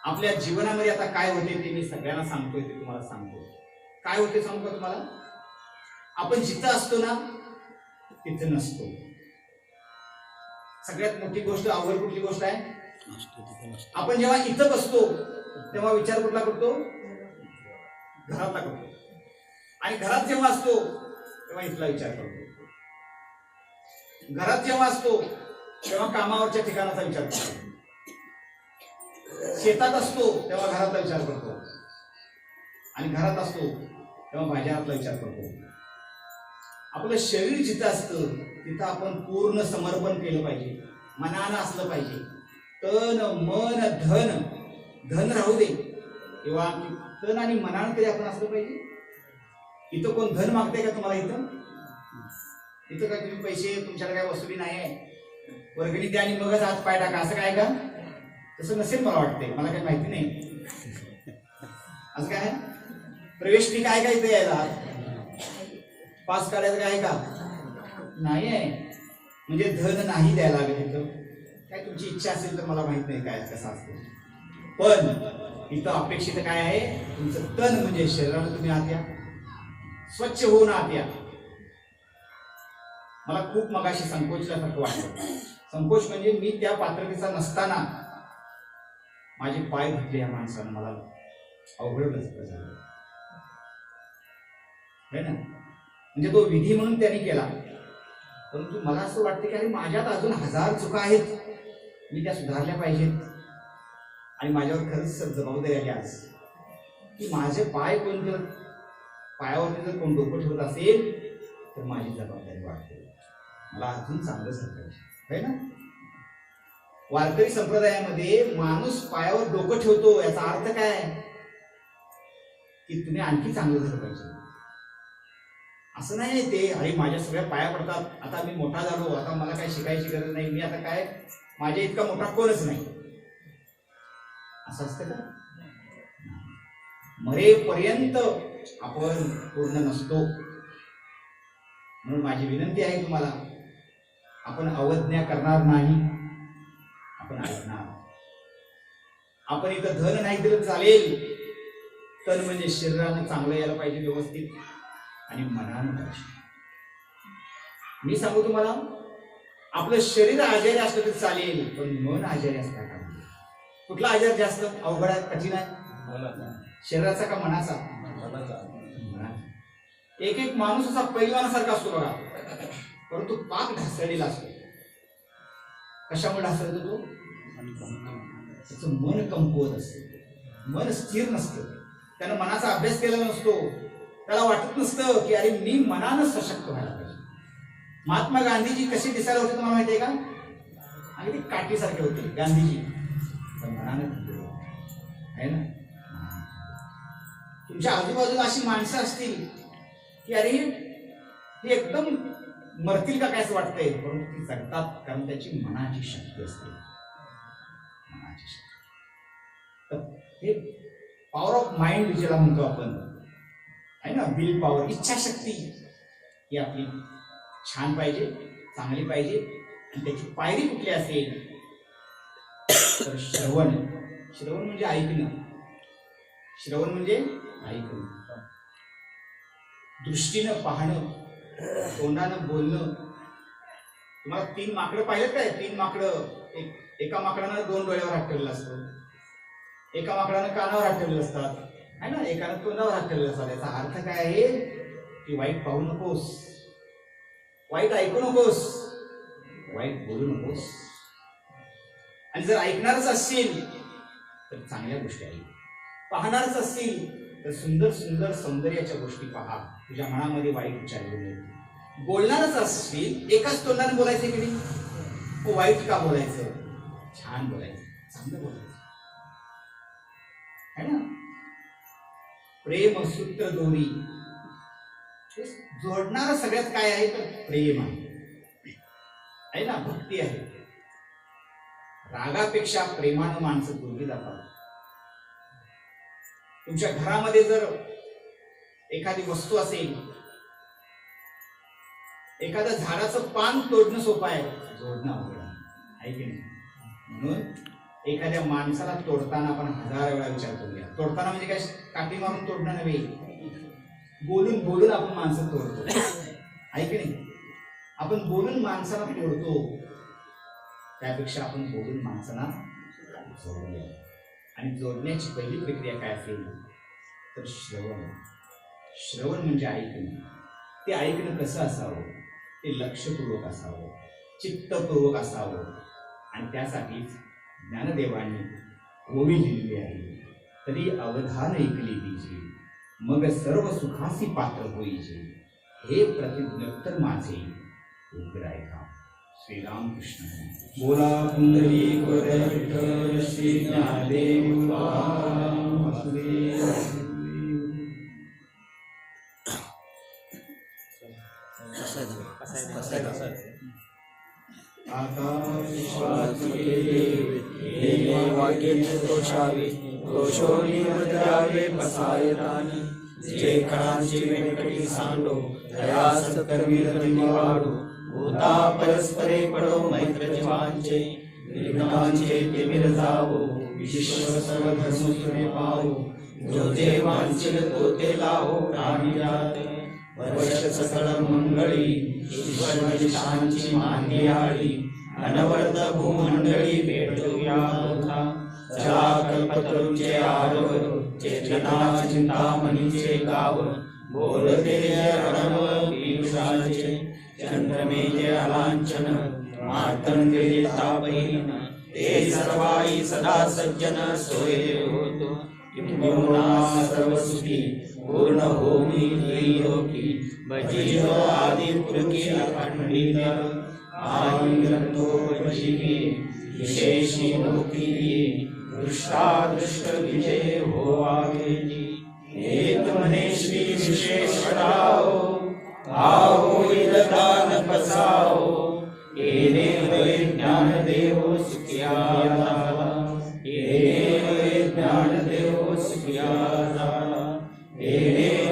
आपल्या जीवनामध्ये आता काय होते ते मी सगळ्यांना सांगतोय, ते तुम्हाला सांगतो. काय होते सांगू का तुम्हाला? आपण जिथं असतो ना तिथं नसतो. सगळ्यात मोठी गोष्ट, अवघड कुठली गोष्ट आहे? आपण जेव्हा इथं बसतो तेव्हा विचार कुठला करतो? घरातला करतो. आणि घरात जेव्हा असतो तेव्हा इथला विचार करतो. घरात जेव्हा असतो तेव्हा कामावरच्या ठिकाणाचा विचार करतो. शेतात असतो तेव्हा घरातला विचार करतो. आणि घरात असतो तेव्हा बाजारातला विचार करतो. आपलं शरीर जिथं असतं तिथं आपण पूर्ण समर्पण केलं पाहिजे, मनानं असलं पाहिजे. तन मन धन, धन राहू दे किंवा तन आणि मनानं तरी आपण असलं पाहिजे. इथं कोण धन मागते का तुम्हाला? इथं काय तुम्ही पैसे, तुमच्याकडे काय वसुली नाही आहे, वर्गणी द्या आणि मगच हात पाय टाका, असं काय का? तसं नसेल मला वाटते, मला काही माहिती नाही. असं काय प्रवेश फी काय काय इथे यायला पास काढायचं काय का नाही आहे. म्हणजे धन नाही द्यायला लागेल इथं. काय तुमची इच्छा असेल तर मला माहित नाही काय कसं असतं, पण इथं अपेक्षित काय आहे तुमचं तन म्हणजे शरीराला तुम्ही आत या, स्वच्छ होऊन आत या. मला खूप मगाशी संकोचल्यासारखं वाटतं. संकोच म्हणजे मी त्या पात्रतेचा नसताना माझे पाय धुतले या माणसानं, मला अवघडच झालं है ना. म्हणजे तो विधी म्हणून त्यांनी केला, परंतु मला असं वाटतं की अरे माझ्यात अजून 1000 चुका आहेत, मी त्या सुधारल्या पाहिजेत. आणि माझ्यावर खरंच जबाबदारी आली आज की माझे पाय कोणतं पायावरती जर कोण डोकं ठेवत असेल तर माझी जबाबदारी वाटते, मला अजून चांगलं झालं है ना. वारकरी संप्रदायामध्ये माणूस पायावर डोकं ठेवतो याचा अर्थ काय की तुम्ही आणखी चांगलं झालं पाहिजे. असं नाही ते अरे माझ्या सगळ्या पाया पडतात, आता मी मोठा झालो, आता मला काय शिकायची गरज नाही, मी आता काय माझ्या इतका मोठा कोणच नाही, असं असतं का. मरेपर्यंत आपण पूर्ण नसतो. म्हणून माझी विनंती आहे तुम्हाला, आपण अवज्ञा करणार नाही, आपण ऐकणार. आपण इथं धन नाही दिलं चालेल, तन म्हणजे शरीरानं चांगलं यायला पाहिजे व्यवस्थित, आणि मनानं पाहिजे. मी सांगू तुम्हाला, आपलं शरीर आजारी असलं तरी चालेल, पण मन आजारी असता का. कुठला आजार जास्त अवघड आहे, कठीण आहे, शरीराचा का मनाचा. एक एक माणूस असा पैलवानासारखा असतो बघा, परंतु पाक ढासळलेला असतो. कशामुळे ढासळतो तो, त्याचं मन कमकुवत असतं, मन स्थिर नसतं, त्यानं मनाचा अभ्यास केलेला नसतो, त्याला वाटत नसतं की अरे मी मनानं सशक्त व्हायला पाहिजे. महात्मा गांधीजी कसे दिसायला होते तुम्हाला माहिती आहे का, अगदी काठीसारखे होते गांधीजी, पण मनानं आहे ना. तुमच्या आजूबाजूला अशी माणसं असतील की अरे हे एकदम मरतील का काय असं वाटतंय, परंतु ती जगतात, कारण त्याची मनाची शक्ती असते, मनाची शक्ती. तर हे पॉवर ऑफ माइंड ज्याला म्हणतो आपण आहे ना, विल पॉवर, इच्छाशक्ती ही आपली छान पाहिजे, चांगली पाहिजे. आणि त्याची पायरी कुठली असेल तर श्रवण. श्रवण म्हणजे ऐकणं, श्रवण म्हणजे ऐकणं, दृष्टीनं पाहणं, तोंडानं बोलणं. तुम्हाला 3 माकडं पाहिलं काय, 3 माकडं, एका माकडानं 2 डोळ्यावर हात ठेवलेला असतो, एका माकडानं कानावर हात ठेवलेले असतात है ना, एकानं तोंडावर हात ठेवलेला असतात. याचा अर्थ काय आहे की वाईट पाहू नकोस, वाईट ऐकू नकोस, वाईट बोलू नकोस. आणि जर ऐकणारच असशील तर चांगल्या गोष्टी ऐक, पाहणारच असतील तर सुंदर सुंदर सौंदर्याच्या गोष्टी पहा, तुझ्या मनामध्ये वाईट विचार येऊ नये. बोलणारच असशील, एकाच तोंडाने बोलायचं की नाही, वाईट का बोलायचं, छान बोलायचं, चांगलं बोलायचं है ना. प्रेम सूत्र दोरी, जोडणारं सगळ्यात काय आहे तर प्रेम आहे ना, भक्ती आहे. रागापेक्षा प्रेमानं माणसं जोडली जातात. तुमच्या घरामध्ये जर एखादी वस्तू असेल, एखाद्या झाडाचं पान तोडणं सोपं आहे, जोडणं अवघड आहे की नाही. म्हणून एखाद्या माणसाला तोडताना आपण 1000 वेळा विचार करूया. तोडताना म्हणजे काय, काठी मारून तोडणं नव्हे, बोलून बोलून आपण माणसं तोडतो आहे की नाही. आपण बोलून माणसाला तोडतो, त्यापेक्षा आपण बोलून माणसाला जोडूया. आणि जोडण्याची पहिली प्रक्रिया काय असेल तर श्रवण. श्रवण म्हणजे ऐकणं. ते ऐकणं कसं असावं, ते लक्षपूर्वक असावं, चित्तपूर्वक असावं. आणि त्यासाठीच ज्ञानदेवांनी ओवी लिहिलेली आहे, तरी अवधान ऐकली तिची, मग सर्व सुखासी पात्र होईचे, हे प्रतिज्ञोत्तर माझे उग्र ऐका. श्रीरामकृष्ण. बोला पुंडलिक विठ्ठल श्री ज्ञानदेव आता विश्वास तोषावे दोषोनिमद्यावे पसायतानि जे कांची वेंकटी सांडो दया सत्कर्मी वाडो भूता परस्परे पडो मैत्र जीवांचे निर्गुणांचे ते मिरजावो विश्व सर्व धर्म तुम्ही पावो जो जे वांछिल तो ते लाहो प्राणी जाते वर्ष सकळ मंगळी ईश्वर दिशांची मांडी आळी अनवर्त भूमंडळी भेटूया होता चला कल्पतरूचे आरव चेतना चिंतामणीचे गाव बोलते अणव पीयूषाचे चंद्रमेजे अलांछन मार्तंडेय तापहीन ते सर्वाई सदा सज्जन सोय होतो किंबहुना सर्वसुखी पूर्ण होमी त्रैलोकी भजियो आदित्युकी अखंडित आयुर्नोपजीवी विशेषी लोकी दृष्टादृष्ट विजय हो आवेजी एक मने श्री विशेषराओ आओ इलदान पसाओ येने वे ज्ञान देवो सुखिया येने वे ज्ञान देवो सुखिया येने